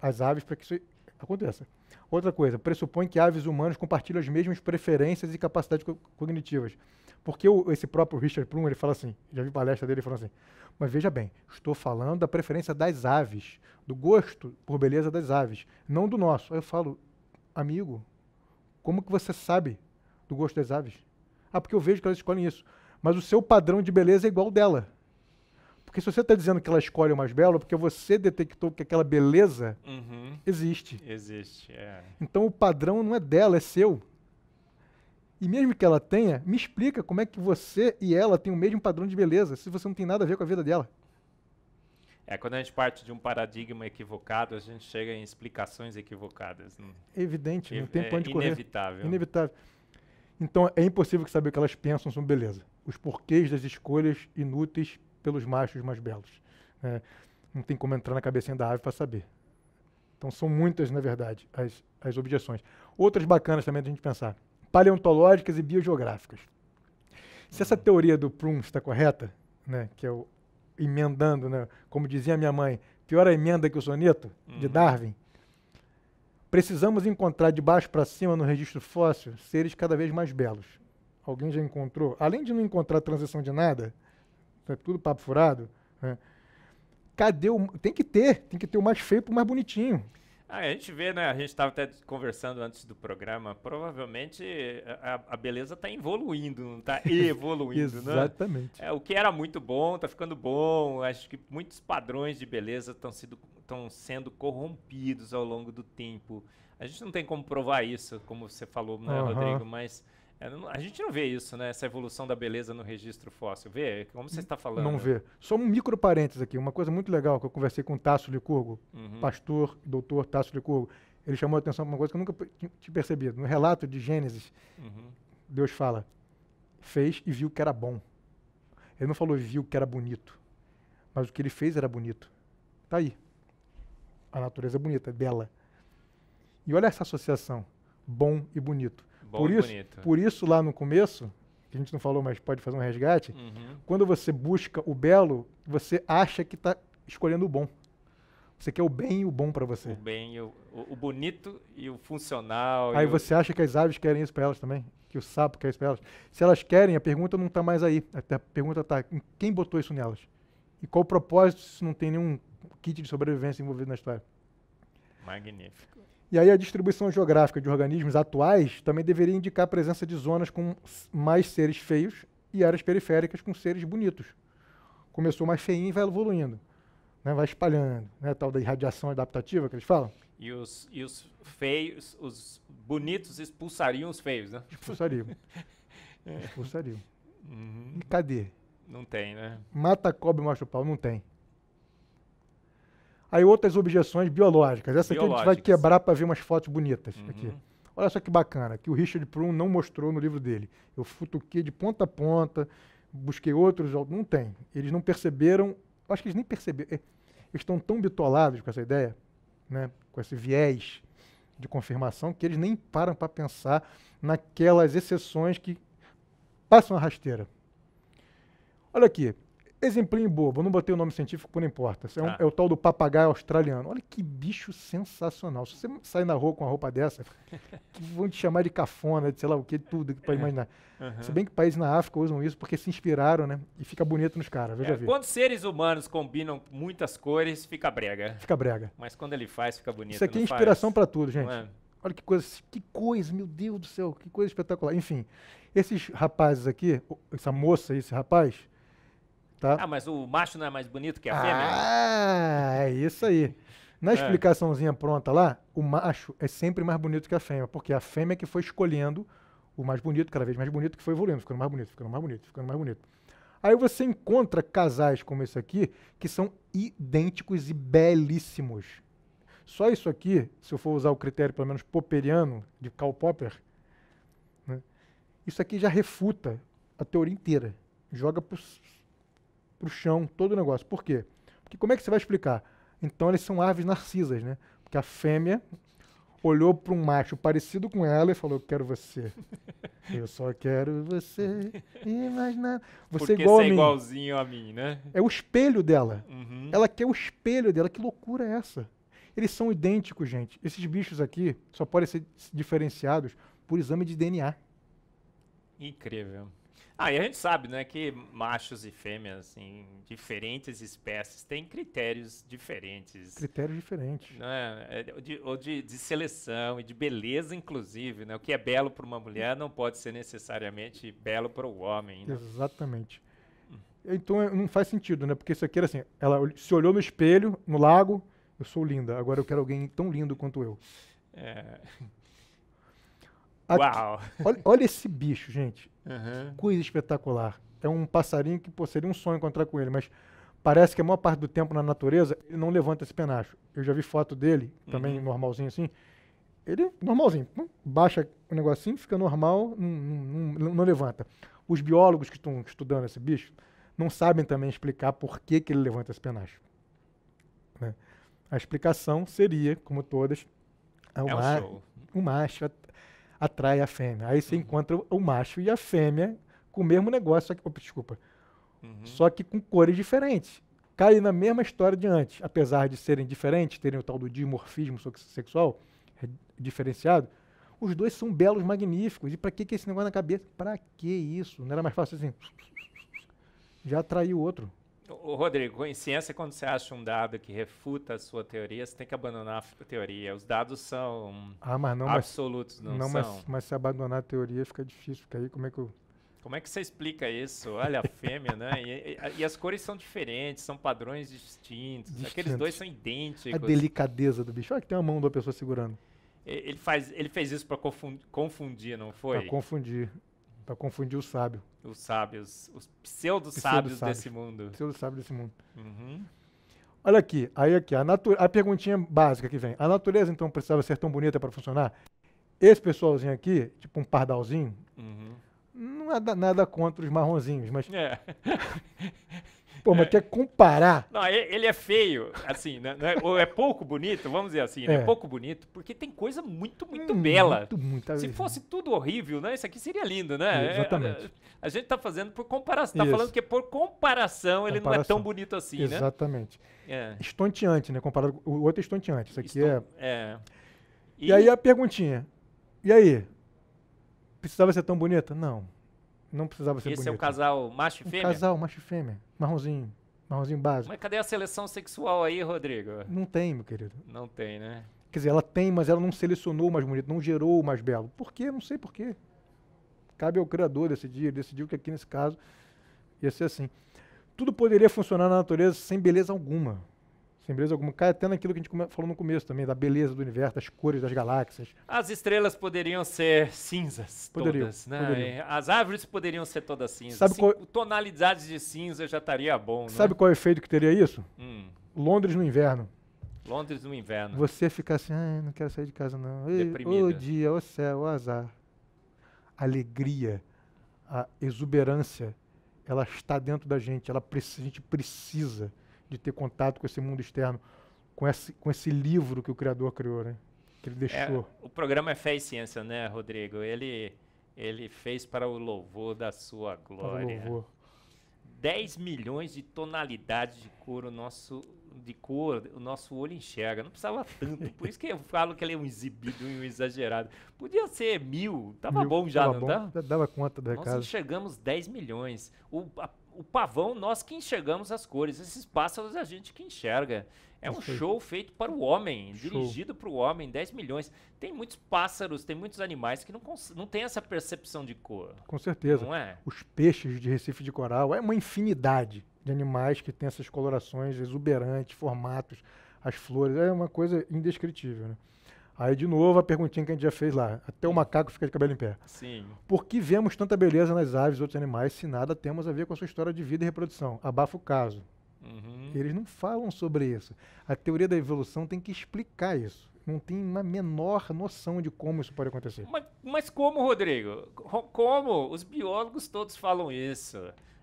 as aves para que isso aconteça. Outra coisa, pressupõe que aves humanos compartilham as mesmas preferências e capacidades cognitivas. Porque esse próprio Richard Prum, ele fala assim, já vi palestra dele, ele fala assim, mas veja bem, estou falando da preferência das aves, do gosto por beleza das aves, não do nosso. Aí eu falo, amigo, como que você sabe do gosto das aves? Porque eu vejo que elas escolhem isso. Mas o seu padrão de beleza é igual ao dela. Porque se você está dizendo que ela escolhe o mais belo, é porque você detectou que aquela beleza existe. Existe, Então o padrão não é dela, é seu. E mesmo que ela tenha, me explica como é que você e ela têm o mesmo padrão de beleza, se você não tem nada a ver com a vida dela. Quando a gente parte de um paradigma equivocado, a gente chega em explicações equivocadas. É evidente, não tem pra onde correr. Inevitável. Inevitável. Então é impossível saber o que elas pensam sobre beleza. Os porquês das escolhas inúteis pelos machos mais belos. Não tem como entrar na cabecinha da ave para saber. Então são muitas, na verdade, as objeções. Outras bacanas também da gente pensar. Paleontológicas e biogeográficas. Se essa teoria do Prum está correta, né, que é o emendando, né, como dizia minha mãe, pior a emenda que o soneto, de Darwin, precisamos encontrar de baixo para cima no registro fóssil seres cada vez mais belos. Alguém já encontrou? Além de não encontrar transição de nada, é tudo papo furado, né, cadê o... Tem que ter o mais feio pro mais bonitinho. A gente vê, né? A gente estava até conversando antes do programa. Provavelmente a beleza está evoluindo, não está evoluindo, né? Exatamente. O que era muito bom está ficando bom. Acho que muitos padrões de beleza estão sendo corrompidos ao longo do tempo. A gente não tem como provar isso, como você falou, né, Rodrigo? Mas a gente não vê isso, né? Essa evolução da beleza no registro fóssil. Vê? Como você está falando? Não vê. Só um micro parênteses aqui. Uma coisa muito legal que eu conversei com o Tasso Licurgo, pastor, doutor Tasso Licurgo. Ele chamou a atenção para uma coisa que eu nunca tinha percebido. No relato de Gênesis, Deus fala, fez e viu que era bom. Ele não falou viu que era bonito, mas o que ele fez era bonito. Tá aí. A natureza é bonita, é bela. E olha essa associação, bom e bonito. Por isso, lá no começo, que a gente não falou, mas pode fazer um resgate, quando você busca o belo, você acha que está escolhendo o bom. Você quer o bem e o bom para você. O bem, o bonito e o funcional. Aí você acha que as aves querem isso para elas também, que o sapo quer isso para elas. Se elas querem, a pergunta não está mais aí. A pergunta está, quem botou isso nelas? E qual o propósito se não tem nenhum kit de sobrevivência envolvido na história? Magnífico. E aí a distribuição geográfica de organismos atuais também deveria indicar a presença de zonas com mais seres feios e áreas periféricas com seres bonitos. Começou mais feinho e vai evoluindo, né? Vai espalhando, né? Tal da irradiação adaptativa que eles falam. E os feios, os bonitos expulsariam os feios, né? Expulsariam. Expulsariam. E cadê? Não tem, né? Mata, cobre, mostra o pau. Não tem. Aí outras objeções biológicas. Essa aqui a gente vai quebrar para ver umas fotos bonitas. Aqui. Olha só que bacana, que o Richard Prum não mostrou no livro dele. Eu futuquei de ponta a ponta, busquei outros, não tem. Eles não perceberam, acho que eles nem perceberam. Eles estão tão bitolados com essa ideia, né, com esse viés de confirmação, que eles nem param para pensar naquelas exceções que passam a rasteira. Olha aqui. Exemplinho bobo, não botei o nome científico, não importa. É o tal do papagaio australiano. Olha que bicho sensacional. Se você sair na rua com uma roupa dessa, que vão te chamar de cafona, de sei lá o que, tudo que pode imaginar. Se bem que países na África usam isso porque se inspiraram, né? E fica bonito nos caras, veja ver. Quando seres humanos combinam muitas cores, fica brega. Fica brega. Mas quando ele faz, fica bonito. Isso aqui é inspiração para tudo, gente. Olha que coisa, meu Deus do céu, que coisa espetacular. Enfim, esses rapazes aqui, essa moça e esse rapaz... Tá? Mas o macho não é mais bonito que a fêmea? É isso aí. Na explicaçãozinha pronta lá, o macho é sempre mais bonito que a fêmea, porque a fêmea que foi escolhendo o mais bonito, cada vez mais bonito, que foi evoluindo, ficando mais bonito, ficando mais bonito, ficando mais bonito. Aí você encontra casais como esse aqui, que são idênticos e belíssimos. Só isso aqui, se eu for usar o critério pelo menos popperiano, de Karl Popper, né, isso aqui já refuta a teoria inteira. Joga pro chão, todo o negócio. Por quê? Porque como é que você vai explicar? Então eles são aves narcisas, né? Porque a fêmea olhou para um macho parecido com ela e falou, eu quero você. Eu só quero você e mais nada. Você porque você é igualzinho a mim, né? É o espelho dela. Ela quer o espelho dela. Que loucura é essa? Eles são idênticos, gente. Esses bichos aqui só podem ser diferenciados por exame de DNA. Incrível. E a gente sabe, né, que machos e fêmeas em diferentes espécies têm critérios diferentes. Critérios diferentes. Né? De seleção e de beleza, inclusive. Né? O que é belo para uma mulher não pode ser necessariamente belo para o homem. Né? Exatamente. Então não faz sentido, né? Porque isso aqui era assim, ela se olhou no espelho, no lago, eu sou linda, agora eu quero alguém tão lindo quanto eu. Uau! Olha esse bicho, gente. Coisa espetacular. É um passarinho que seria um sonho encontrar com ele, mas parece que a maior parte do tempo na natureza ele não levanta esse penacho. Eu já vi foto dele, também normalzinho assim. Ele, normalzinho, baixa o negocinho, fica normal, não levanta. Os biólogos que estão estudando esse bicho não sabem também explicar por que ele levanta esse penacho. Né? A explicação seria, como todas, o macho atrai a fêmea. Aí você encontra o macho e a fêmea com o mesmo negócio, só que, só que com cores diferentes. Cai na mesma história de antes. Apesar de serem diferentes, terem o tal do dimorfismo sexual diferenciado, os dois são belos, magníficos. E para que esse negócio na cabeça? Para que isso? Não era mais fácil assim? Já atraiu o outro. Ô, Rodrigo, em ciência, quando você acha um dado que refuta a sua teoria, você tem que abandonar a teoria. Os dados são Mas não, absolutos, não não, são? mas se abandonar a teoria fica difícil, porque aí como é que eu... Como é que você explica isso? Olha a fêmea, né? E as cores são diferentes, são padrões distintos. Aqueles dois são A idênticos. delicadeza do bicho. Olha que tem a mão da pessoa segurando. Ele fez isso para confundir, não foi? Para confundir o sábio. Os sábios, os pseudo-sábios desse mundo. Pseudo-sábio desse mundo. Uhum. Olha aqui, a perguntinha básica que vem. A natureza, então, precisava ser tão bonita para funcionar? Esse pessoalzinho aqui, tipo um pardalzinho, Uhum. não é nada contra os marronzinhos, mas, É. pô, mas quer comparar? Não, ele é feio, assim, ou é pouco bonito, vamos dizer assim, né? É pouco bonito, porque tem coisa muito, muito bela. Muito Se fosse tudo horrível, né? Isso aqui seria lindo, né? Exatamente. A gente tá fazendo por comparação, tá falando que por comparação ele não é tão bonito assim, né? Exatamente. É. Estonteante, né? Comparado com o outro é estonteante. Isso aqui E aí a perguntinha. E aí? Precisava ser tão bonita? Não. Não precisava ser bonita. Esse é o casal macho e fêmea? Casal macho e fêmea. Marronzinho básico. Mas cadê a seleção sexual aí, Rodrigo? Não tem, meu querido. Não tem, né? Quer dizer, ela tem, mas ela não selecionou o mais bonito, não gerou o mais belo. Por quê? Não sei por quê. Cabe ao criador decidir. Ele decidiu que aqui nesse caso ia ser assim. Tudo poderia funcionar na natureza sem beleza alguma. Sem beleza alguma. Cai até naquilo que a gente falou no começo também, da beleza do universo, das cores das galáxias. As estrelas poderiam ser cinzas todas, né? Poderiam. As árvores poderiam ser todas cinzas. Tonalidades de cinza já estaria bom, né? Sabe qual é o efeito que teria isso? Londres no inverno. Londres no inverno. Você fica assim, não quero sair de casa não. Deprimido. Ô dia, ô céu, ô azar. A alegria, a exuberância, ela está dentro da gente. A gente precisa de ter contato com esse mundo externo, com esse livro que o Criador criou, né? Que ele deixou. O programa é Fé e Ciência, né, Rodrigo? Ele fez para o louvor da sua glória. Para o louvor. 10 milhões de tonalidades de cor o nosso olho enxerga. Não precisava tanto. Por isso que eu falo que ele é um exibido, um exagerado. Podia ser 1000. Tava bom já, não tá? Já dava conta do recado. Nós enxergamos 10 milhões. O pavão, nós que enxergamos as cores. Esses pássaros, a gente que enxerga. É um show feito para o homem, dirigido para o homem, 10 milhões. Tem muitos pássaros, tem muitos animais que não têm essa percepção de cor. Com certeza. Não é? Os peixes de Recife de Coral, é uma infinidade de animais que têm essas colorações exuberantes, formatos, as flores, é uma coisa indescritível, né? Aí, de novo, a perguntinha que a gente já fez lá. Até o macaco fica de cabelo em pé. Sim. Por que vemos tanta beleza nas aves e outros animais se nada temos a ver com a sua história de vida e reprodução? Abafa o caso. Eles não falam sobre isso. A teoria da evolução tem que explicar isso. Não tem uma menor noção de como isso pode acontecer. Mas como, Rodrigo? Como? Os biólogos todos falam isso.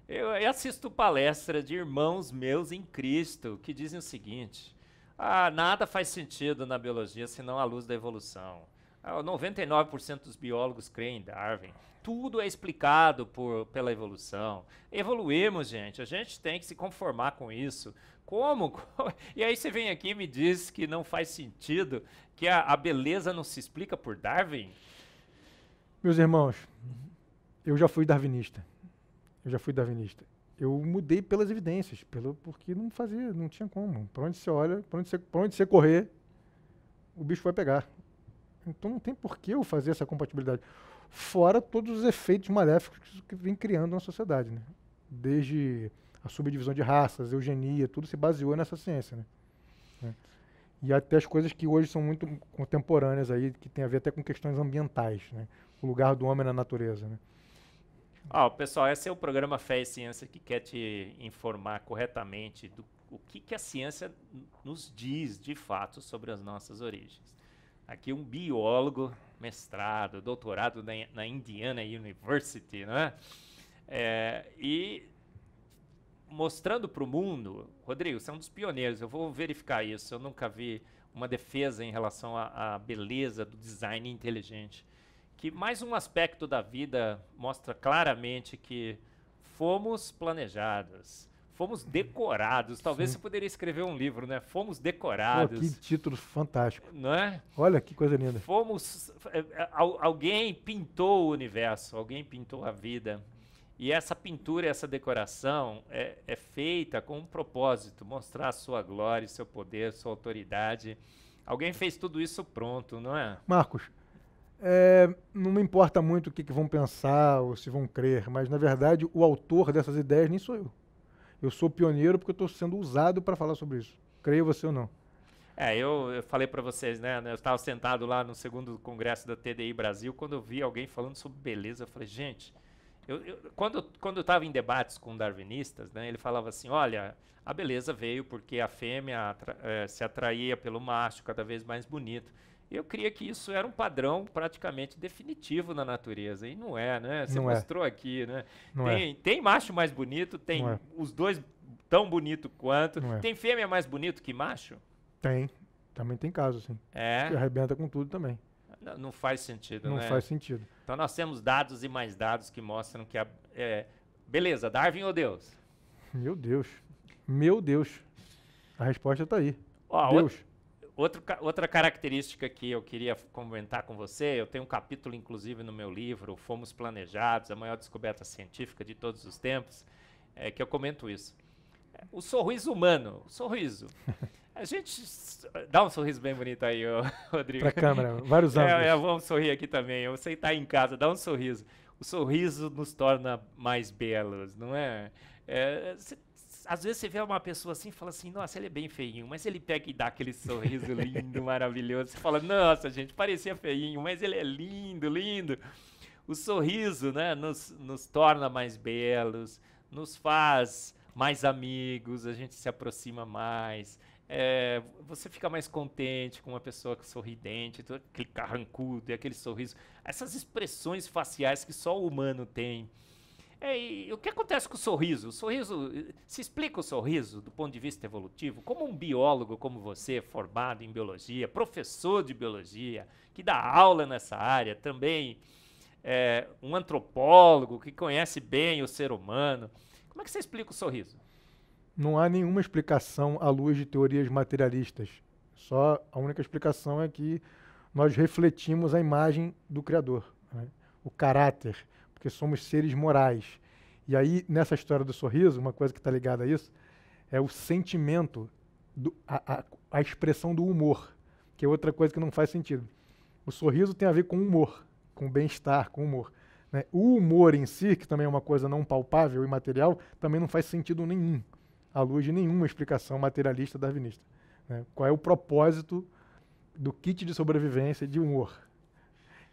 Eu assisto palestra de irmãos meus em Cristo que dizem o seguinte: nada faz sentido na biologia senão a luz da evolução. 99% dos biólogos creem em Darwin. Tudo é explicado pela evolução. Evoluímos, gente. A gente tem que se conformar com isso. Como? E aí você vem aqui e me diz que não faz sentido, que a beleza não se explica por Darwin? Meus irmãos, eu já fui darwinista. Eu mudei pelas evidências, porque não tinha como. Para onde você olha, para onde você correr, o bicho vai pegar. Então não tem por que eu fazer essa compatibilidade. Fora todos os efeitos maléficos que vem criando na sociedade, né? Desde a subdivisão de raças, eugenia, tudo se baseou nessa ciência, né? E até as coisas que hoje são muito contemporâneas aí, que tem a ver até com questões ambientais, né? O lugar do homem na natureza, né? Pessoal, esse é o programa Fé e Ciência que quer te informar corretamente do que a ciência nos diz de fato sobre as nossas origens. Aqui um biólogo, mestrado, doutorado na Indiana University, né? E mostrando para o mundo, Rodrigo, você é um dos pioneiros, eu vou verificar isso, eu nunca vi uma defesa em relação à beleza do design inteligente, que mais um aspecto da vida mostra claramente que fomos planejados, fomos decorados. Talvez você poderia escrever um livro, né? Fomos decorados. Pô, que título fantástico. Não é? Olha que coisa linda. Alguém pintou o universo, alguém pintou a vida. E essa pintura, essa decoração é feita com um propósito, mostrar a sua glória, seu poder, sua autoridade. Alguém fez tudo isso pronto, não é? Marcos, não me importa muito o que vão pensar ou se vão crer, mas na verdade o autor dessas ideias nem sou eu. Eu sou pioneiro porque eu estou sendo usado para falar sobre isso. Creia você ou não. Eu falei para vocês, né? Eu estava sentado lá no segundo congresso da TDI Brasil, quando eu vi alguém falando sobre beleza, eu falei, gente, quando eu estava em debates com darwinistas, né, ele falava assim, olha, a beleza veio porque a fêmea se atraía pelo macho cada vez mais bonito. E eu creia que isso era um padrão praticamente definitivo na natureza, e não é, né? Você Não mostrou aqui, né? Não Tem macho mais bonito, tem Não é. os dois tão bonito quanto, Não é. tem fêmea mais bonito que macho? Tem. Também tem caso, sim. Que arrebenta com tudo também. Não faz sentido, Não né? faz sentido. Então nós temos dados e mais dados que mostram que beleza, Darwin ou Deus? Meu Deus. Meu Deus. A resposta está aí. Ó, Deus. Outra característica que eu queria comentar com você, eu tenho um capítulo inclusive no meu livro, Fomos Planejados, a maior descoberta científica de todos os tempos, que eu comento isso. O sorriso humano, o sorriso. A gente dá um sorriso bem bonito aí, Rodrigo. Pra câmera, vários ângulos. Vamos sorrir aqui também. Você está em casa, dá um sorriso. O sorriso nos torna mais belos, não é? Às vezes você vê uma pessoa assim e fala assim, nossa, ele é bem feinho, mas ele pega e dá aquele sorriso lindo, maravilhoso. Você fala, nossa, gente, parecia feinho, mas ele é lindo, lindo. O sorriso, né, nos torna mais belos, nos faz mais amigos, a gente se aproxima mais. Você fica mais contente com uma pessoa sorridente, aquele carrancudo e aquele sorriso. Essas expressões faciais que só o humano tem. E o que acontece com o sorriso? Se explica o sorriso do ponto de vista evolutivo, como um biólogo como você, formado em biologia, professor de biologia, que dá aula nessa área, também um antropólogo que conhece bem o ser humano. Como é que você explica o sorriso? Não há nenhuma explicação à luz de teorias materialistas. Só a única explicação é que nós refletimos a imagem do Criador, né? O caráter, porque somos seres morais. E aí, nessa história do sorriso, uma coisa que está ligada a isso, é o sentimento, a expressão do humor, que é outra coisa que não faz sentido. O sorriso tem a ver com humor, com bem-estar, com humor, né? O humor em si, que também é uma coisa não palpável e material, também não faz sentido nenhum, à luz de nenhuma explicação materialista darwinista, né? Qual é o propósito do kit de sobrevivência de humor?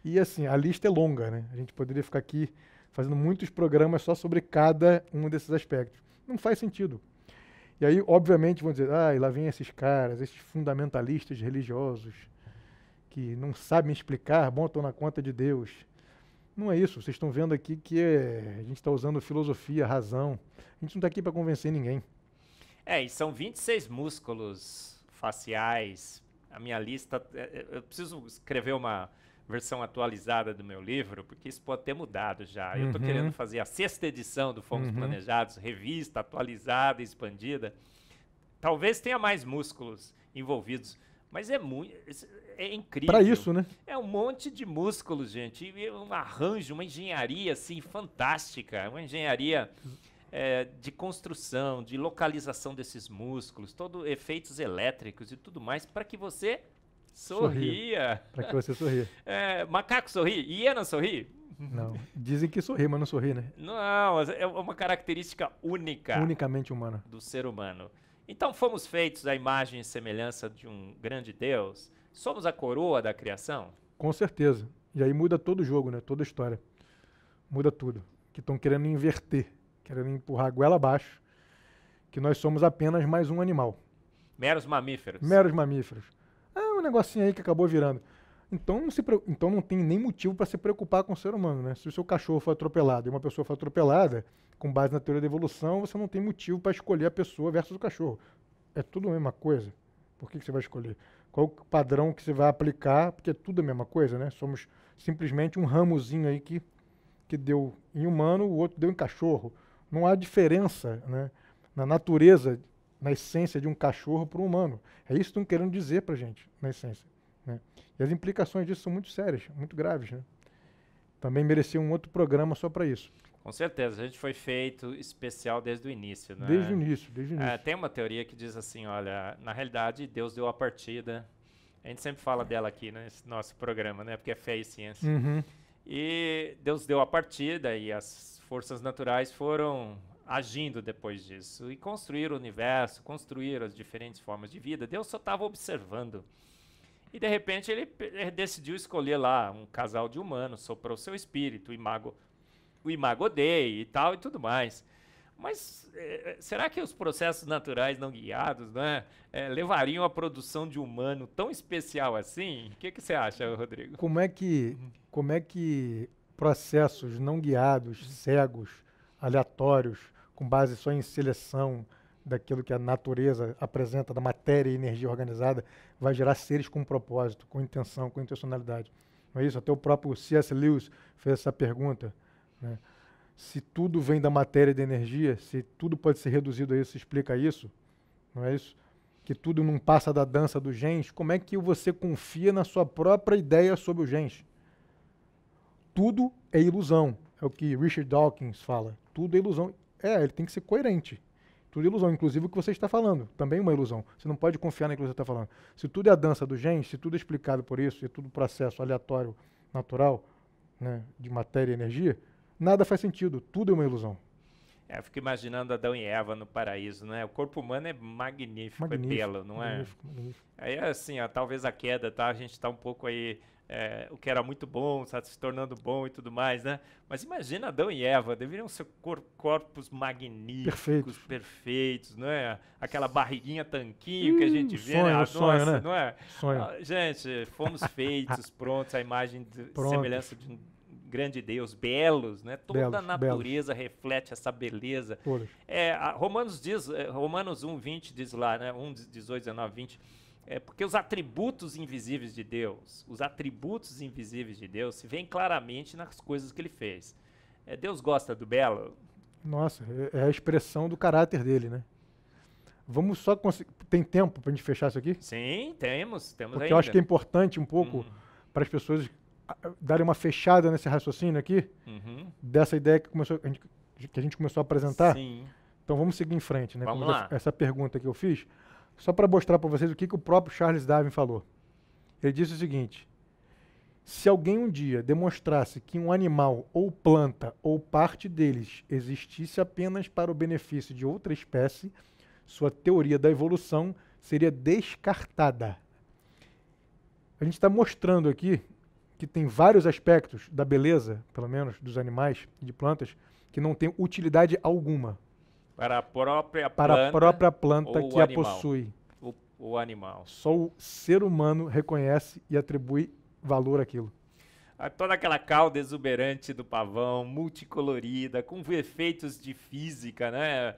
E assim, a lista é longa, né? A gente poderia ficar aqui fazendo muitos programas só sobre cada um desses aspectos. Não faz sentido. E aí, obviamente, vão dizer, lá vem esses caras, esses fundamentalistas religiosos, que não sabem explicar, botam na conta de Deus. Não é isso. Vocês estão vendo aqui que a gente está usando filosofia, razão. A gente não está aqui para convencer ninguém. E são 26 músculos faciais. A minha lista... eu preciso escrever uma versão atualizada do meu livro, porque isso pode ter mudado já. Eu estou querendo fazer a 6ª edição do Fomos Planejados, revista atualizada, expandida. Talvez tenha mais músculos envolvidos, mas é incrível. Para isso, né? É um monte de músculos, gente. E um arranjo, uma engenharia assim fantástica, uma engenharia de construção, de localização desses músculos, todos efeitos elétricos e tudo mais, para que você sorria. Para que você sorria. Macaco sorri, hiena sorri? Não. Dizem que sorri, mas não sorri, né? Não, é uma característica única. Unicamente humana. Do ser humano. Então fomos feitos à imagem e semelhança de um grande Deus. Somos a coroa da criação? Com certeza. E aí muda todo o jogo, né? Toda a história. Muda tudo. Que estão querendo inverter, querendo empurrar a goela abaixo, que nós somos apenas mais um animal. Meros mamíferos. Meros mamíferos. Um negocinho aí que acabou virando. Então não tem nem motivo para se preocupar com o ser humano, né? Se o seu cachorro foi atropelado e uma pessoa foi atropelada, com base na teoria da evolução, você não tem motivo para escolher a pessoa versus o cachorro. É tudo a mesma coisa. Por que você vai escolher? Qual o padrão que você vai aplicar? Porque é tudo a mesma coisa, né? Somos simplesmente um ramozinho aí que deu em humano, o outro deu em cachorro. Não há diferença, né, na natureza, na essência de um cachorro para um humano. É isso que estão querendo dizer para a gente, na essência, né? E as implicações disso são muito sérias, muito graves, né? Também merecia um outro programa só para isso. Com certeza, a gente foi feito especial desde o início, né? Desde o início, desde o início. Tem uma teoria que diz assim, olha, na realidade Deus deu a partida. A gente sempre fala dela aqui nesse nosso programa, né? Porque é fé e ciência. Uhum. E Deus deu a partida e as forças naturais foram agindo depois disso e construíram o universo, construíram as diferentes formas de vida. Deus só estava observando. E de repente ele decidiu escolher lá um casal de humanos, soprou seu espírito, o Imago Dei e tal e tudo mais. Mas será que os processos naturais não guiados, né, levariam à produção de um humano tão especial assim? O que você acha, Rodrigo? Como é que processos não guiados, cegos, aleatórios, com base só em seleção daquilo que a natureza apresenta, da matéria e energia organizada, vai gerar seres com propósito, com intenção, com intencionalidade? Não é isso? Até o próprio C.S. Lewis fez essa pergunta, né? Se tudo vem da matéria e da energia, se tudo pode ser reduzido a isso, explica isso, não é isso? Que tudo não passa da dança do gens, como é que você confia na sua própria ideia sobre o gens? Tudo é ilusão, é o que Richard Dawkins fala. Tudo é ilusão. Ele tem que ser coerente. Tudo é ilusão, inclusive o que você está falando, também é uma ilusão. Você não pode confiar naquilo que você está falando. Se tudo é a dança do gens, se tudo é explicado por isso, se tudo processo aleatório, natural, né, de matéria e energia, nada faz sentido, tudo é uma ilusão. Eu fico imaginando Adão e Eva no paraíso, né? O corpo humano é magnífico, é belo, não magnífico, é? Magnífico. Aí assim, talvez a queda, tá? A gente tá um pouco aí, o que era muito bom, está se tornando bom e tudo mais, né? Mas imagina Adão e Eva, deveriam ser corpos magníficos, perfeitos, não é? Aquela barriguinha tanquinho que a gente vê, sonho, né? sonho, né? Não é? Sonho. Gente, fomos feitos, prontos, a imagem de semelhança de um grande Deus, belos, né? Toda a natureza reflete essa beleza. Romanos 1:20 diz lá, né? 1:18, 19, 20, porque os atributos invisíveis de Deus, se veem claramente nas coisas que ele fez. Deus gosta do belo? Nossa, é a expressão do caráter dele, né? Vamos só conseguir... Tem tempo pra gente fechar isso aqui? Sim, temos porque ainda. Eu acho que é importante um pouco para as pessoas darem uma fechada nesse raciocínio aqui, dessa ideia que a gente começou a apresentar. Sim. Então vamos seguir em frente, né? Vamos lá. Essa pergunta que eu fiz, só para mostrar para vocês o que o próprio Charles Darwin falou. Ele disse o seguinte: se alguém um dia demonstrasse que um animal ou planta ou parte deles existisse apenas para o benefício de outra espécie, sua teoria da evolução seria descartada. A gente está mostrando aqui que tem vários aspectos da beleza, pelo menos, dos animais e de plantas, que não tem utilidade alguma. Para a própria planta que a possui. O animal. Só o ser humano reconhece e atribui valor àquilo. Toda aquela cauda exuberante do pavão, multicolorida, com efeitos de física, né?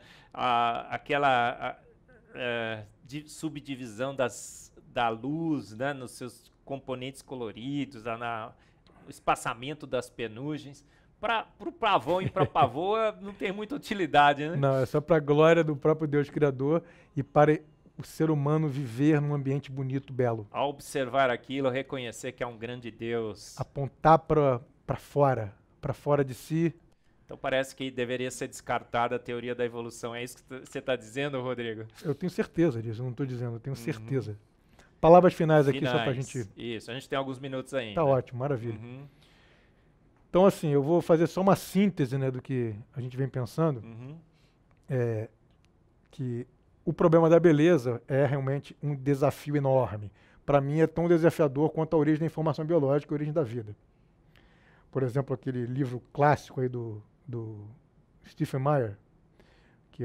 Subdivisão da luz, né? Nos seus componentes coloridos, o espaçamento das penugens. Para o pavão e para a pavoa não tem muita utilidade, né? Não, é só para a glória do próprio Deus Criador e para o ser humano viver num ambiente bonito, belo. Ao observar aquilo, reconhecer que é um grande Deus. Apontar para fora de si. Então parece que deveria ser descartada a teoria da evolução. É isso que você está dizendo, Rodrigo? Eu tenho certeza disso, eu não estou dizendo, eu tenho certeza. Palavras finais aqui, só para a gente... Isso, a gente tem alguns minutos ainda. Tá ótimo, maravilha. Então, assim, eu vou fazer só uma síntese, né, do que a gente vem pensando. Que o problema da beleza é realmente um desafio enorme. Para mim, é tão desafiador quanto a origem da informação biológica e a origem da vida. Por exemplo, aquele livro clássico aí do Stephen Meyer, que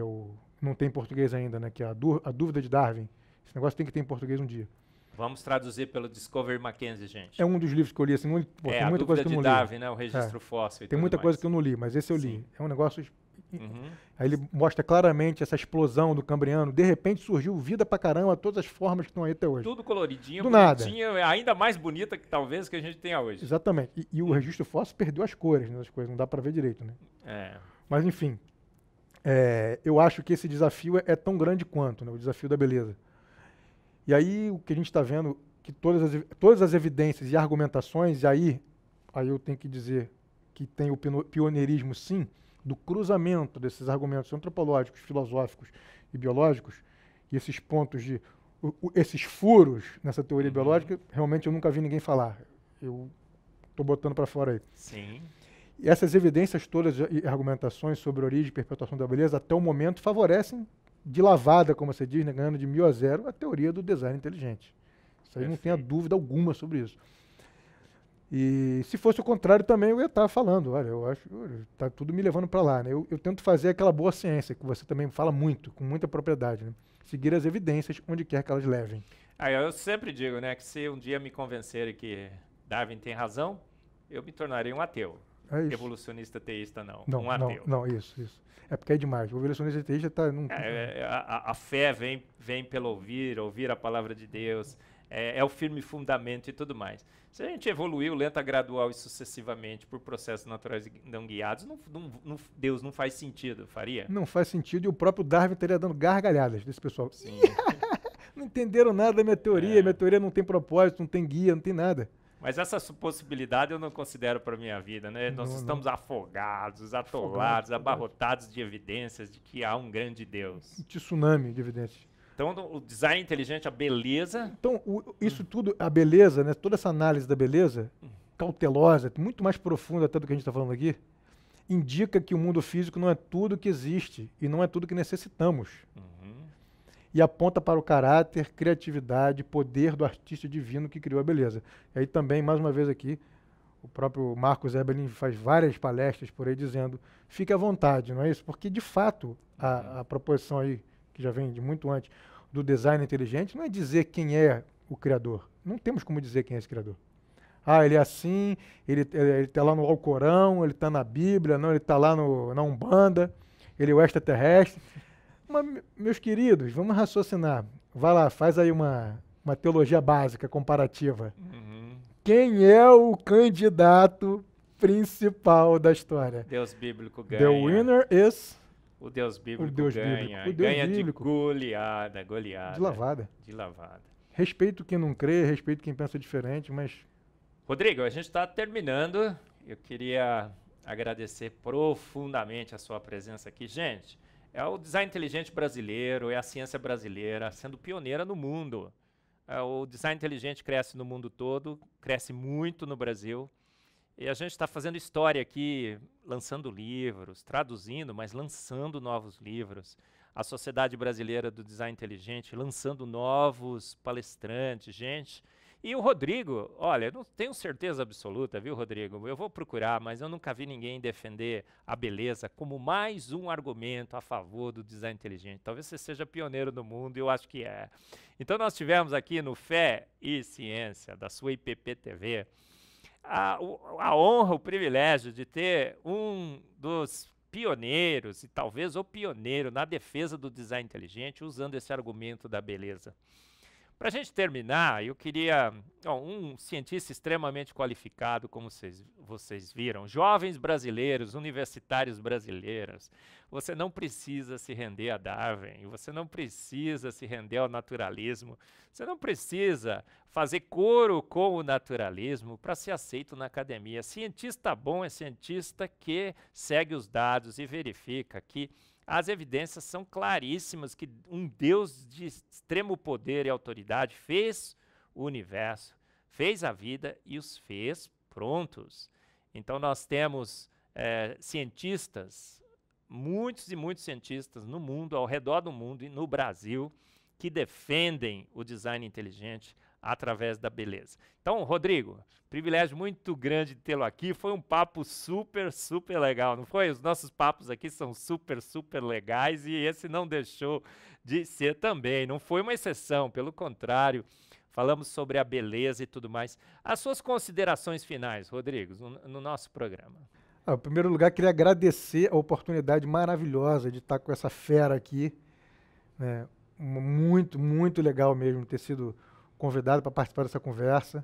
não tem em português ainda, né, que é a Dúvida de Darwin. Esse negócio tem que ter em português um dia. Vamos traduzir pelo Discovery Mackenzie, gente. É um dos livros que eu li, assim, tem muita coisa que eu não li. Darwin, né, o registro fóssil. Tem muita coisa que eu não li, mas esse eu li. É um negócio... Aí ele mostra claramente essa explosão do Cambriano. De repente surgiu vida pra caramba, todas as formas que estão aí até hoje. Tudo coloridinho, do bonitinho, nada. Ainda mais bonita que talvez que a gente tenha hoje. Exatamente. E o registro fóssil perdeu as cores, né, das coisas, não dá pra ver direito, né? Mas enfim, eu acho que esse desafio é tão grande quanto, né, o desafio da beleza. E aí o que a gente está vendo, que todas as evidências e argumentações, e aí eu tenho que dizer que tem o pioneirismo sim, do cruzamento desses argumentos antropológicos, filosóficos e biológicos, e esses pontos esses furos nessa teoria biológica, realmente eu nunca vi ninguém falar. Eu estou botando para fora aí. Sim. E essas evidências todas e argumentações sobre a origem e perpetuação da beleza, até o momento, favorecem de lavada, como você diz, né, ganhando de 1000 a 0, a teoria do design inteligente. Isso aí não tenha dúvida alguma sobre isso. E se fosse o contrário também eu ia estar falando, olha, eu acho, está tudo me levando para lá, né? Eu tento fazer aquela boa ciência, que você também fala muito, com muita propriedade, né? Seguir as evidências onde quer que elas levem. Eu sempre digo, né, que se um dia me convencerem que Darwin tem razão, eu me tornarei um ateu. É isso. Evolucionista teísta não, Não, um ateu. não, isso. É porque é demais. O evolucionista teísta está... A fé vem pelo ouvir a palavra de Deus, é o firme fundamento e tudo mais. Se a gente evoluiu lenta, gradual e sucessivamente por processos naturais não guiados, Deus não faz sentido, faria? Não faz sentido, e o próprio Darwin estaria dando gargalhadas desse pessoal. Sim. Não entenderam nada da minha teoria não tem propósito, não tem guia, não tem nada. Mas essa possibilidade eu não considero para a minha vida, né? Nós estamos afogados, atolados, abarrotados de evidências de que há um grande Deus. Um tsunami de evidências. Então, o design inteligente, a beleza... Então, isso tudo, a beleza, né? Toda essa análise da beleza, cautelosa, muito mais profunda até do que a gente está falando aqui, indica que o mundo físico não é tudo que existe e não é tudo que necessitamos. E aponta para o caráter, criatividade, poder do artista divino que criou a beleza. E aí também, mais uma vez aqui, o próprio Marcos Eberlin faz várias palestras por aí dizendo, fique à vontade, não é isso? Porque, de fato, a proposição aí, que já vem de muito antes, do design inteligente, não é dizer quem é o criador. Não temos como dizer quem é esse criador. Ah, ele é assim, ele está lá no Alcorão, ele está na Bíblia, não, ele está lá na Umbanda, ele é o extraterrestre. Mas, meus queridos, vamos raciocinar. Vai lá, faz aí uma teologia básica, comparativa. Quem é o candidato principal da história? Deus bíblico ganha. The winner is... O Deus bíblico ganha. Ganha de goleada. De lavada. Respeito quem não crê, respeito quem pensa diferente, mas... Rodrigo, a gente está terminando. Eu queria agradecer profundamente a sua presença aqui. Gente, é o design inteligente brasileiro, é a ciência brasileira sendo pioneira no mundo. O design inteligente cresce no mundo todo, cresce muito no Brasil. E a gente está fazendo história aqui, lançando livros, traduzindo, mas lançando novos livros. A Sociedade Brasileira do Design Inteligente lançando novos palestrantes, gente. E o Rodrigo, olha, não tenho certeza absoluta, viu, Rodrigo? Eu vou procurar, mas eu nunca vi ninguém defender a beleza como mais um argumento a favor do design inteligente. Talvez você seja pioneiro no mundo, e eu acho que é. Então nós tivemos aqui no Fé e Ciência, da sua IPP TV, a honra, o privilégio de ter um dos pioneiros, e talvez o pioneiro, na defesa do design inteligente, usando esse argumento da beleza. Para a gente terminar, eu queria um cientista extremamente qualificado, como vocês viram, jovens brasileiros, universitários brasileiros. Você não precisa se render a Darwin, você não precisa se render ao naturalismo, você não precisa fazer coro com o naturalismo para ser aceito na academia. Cientista bom é cientista que segue os dados e verifica que as evidências são claríssimas que um Deus de extremo poder e autoridade fez o universo, fez a vida e os fez prontos. Então nós temos cientistas, muitos e muitos cientistas no mundo, ao redor do mundo e no Brasil, que defendem o design inteligente através da beleza. Então, Rodrigo, privilégio muito grande de tê-lo aqui. Foi um papo super, super legal, não foi? Os nossos papos aqui são super, super legais e esse não deixou de ser também. Não foi uma exceção, pelo contrário, falamos sobre a beleza e tudo mais. As suas considerações finais, Rodrigo, no nosso programa. Em primeiro lugar, queria agradecer a oportunidade maravilhosa de estar com essa fera aqui. Né? Muito, muito legal mesmo ter sido convidado para participar dessa conversa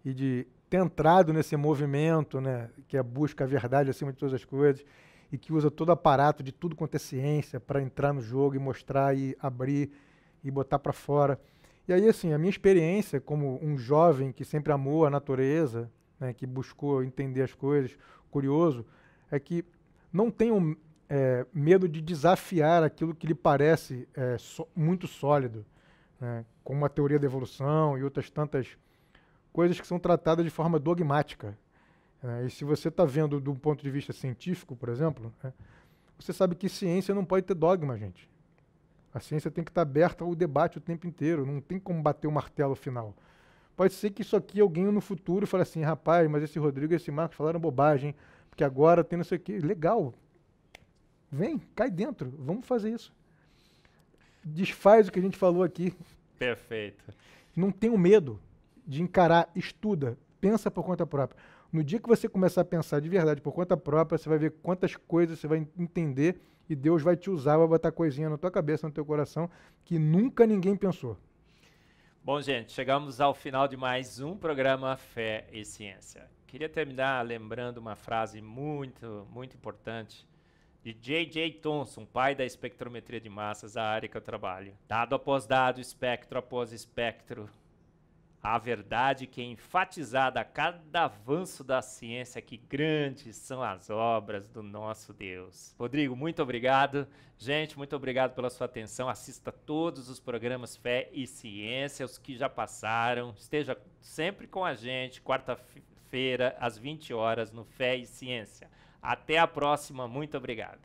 e de ter entrado nesse movimento, né, que é a busca a verdade acima de todas as coisas e que usa todo o aparato de tudo quanto é ciência para entrar no jogo e mostrar e abrir e botar para fora. E aí, assim, a minha experiência como um jovem que sempre amou a natureza, né, que buscou entender as coisas, curioso, é que Não tenham medo de desafiar aquilo que lhe parece muito sólido, né? Como a teoria da evolução e outras tantas coisas que são tratadas de forma dogmática. E se você está vendo do ponto de vista científico, por exemplo, né, você sabe que ciência não pode ter dogma, gente. A ciência tem que estar aberta ao debate o tempo inteiro, não tem como bater o martelo final. Pode ser que isso aqui alguém no futuro fale assim, rapaz, mas esse Rodrigo e esse Marcos falaram bobagem, porque agora tem não sei o quê. Legal. Vem, cai dentro, vamos fazer isso. Desfaz o que a gente falou aqui. Perfeito. Não tenha medo de encarar, estuda, pensa por conta própria. No dia que você começar a pensar de verdade por conta própria, você vai ver quantas coisas você vai entender e Deus vai te usar, vai botar coisinha na tua cabeça, no teu coração, que nunca ninguém pensou. Bom, gente, chegamos ao final de mais um programa Fé e Ciência. Queria terminar lembrando uma frase muito, muito importante de J.J. Thomson, pai da espectrometria de massas, a área que eu trabalho. Dado após dado, espectro após espectro, a verdade que é enfatizada a cada avanço da ciência, que grandes são as obras do nosso Deus. Rodrigo, muito obrigado. Gente, muito obrigado pela sua atenção. Assista todos os programas Fé e Ciência, os que já passaram. Esteja sempre com a gente, quarta-feira, às 20 horas, no Fé e Ciência. Até a próxima. Muito obrigado.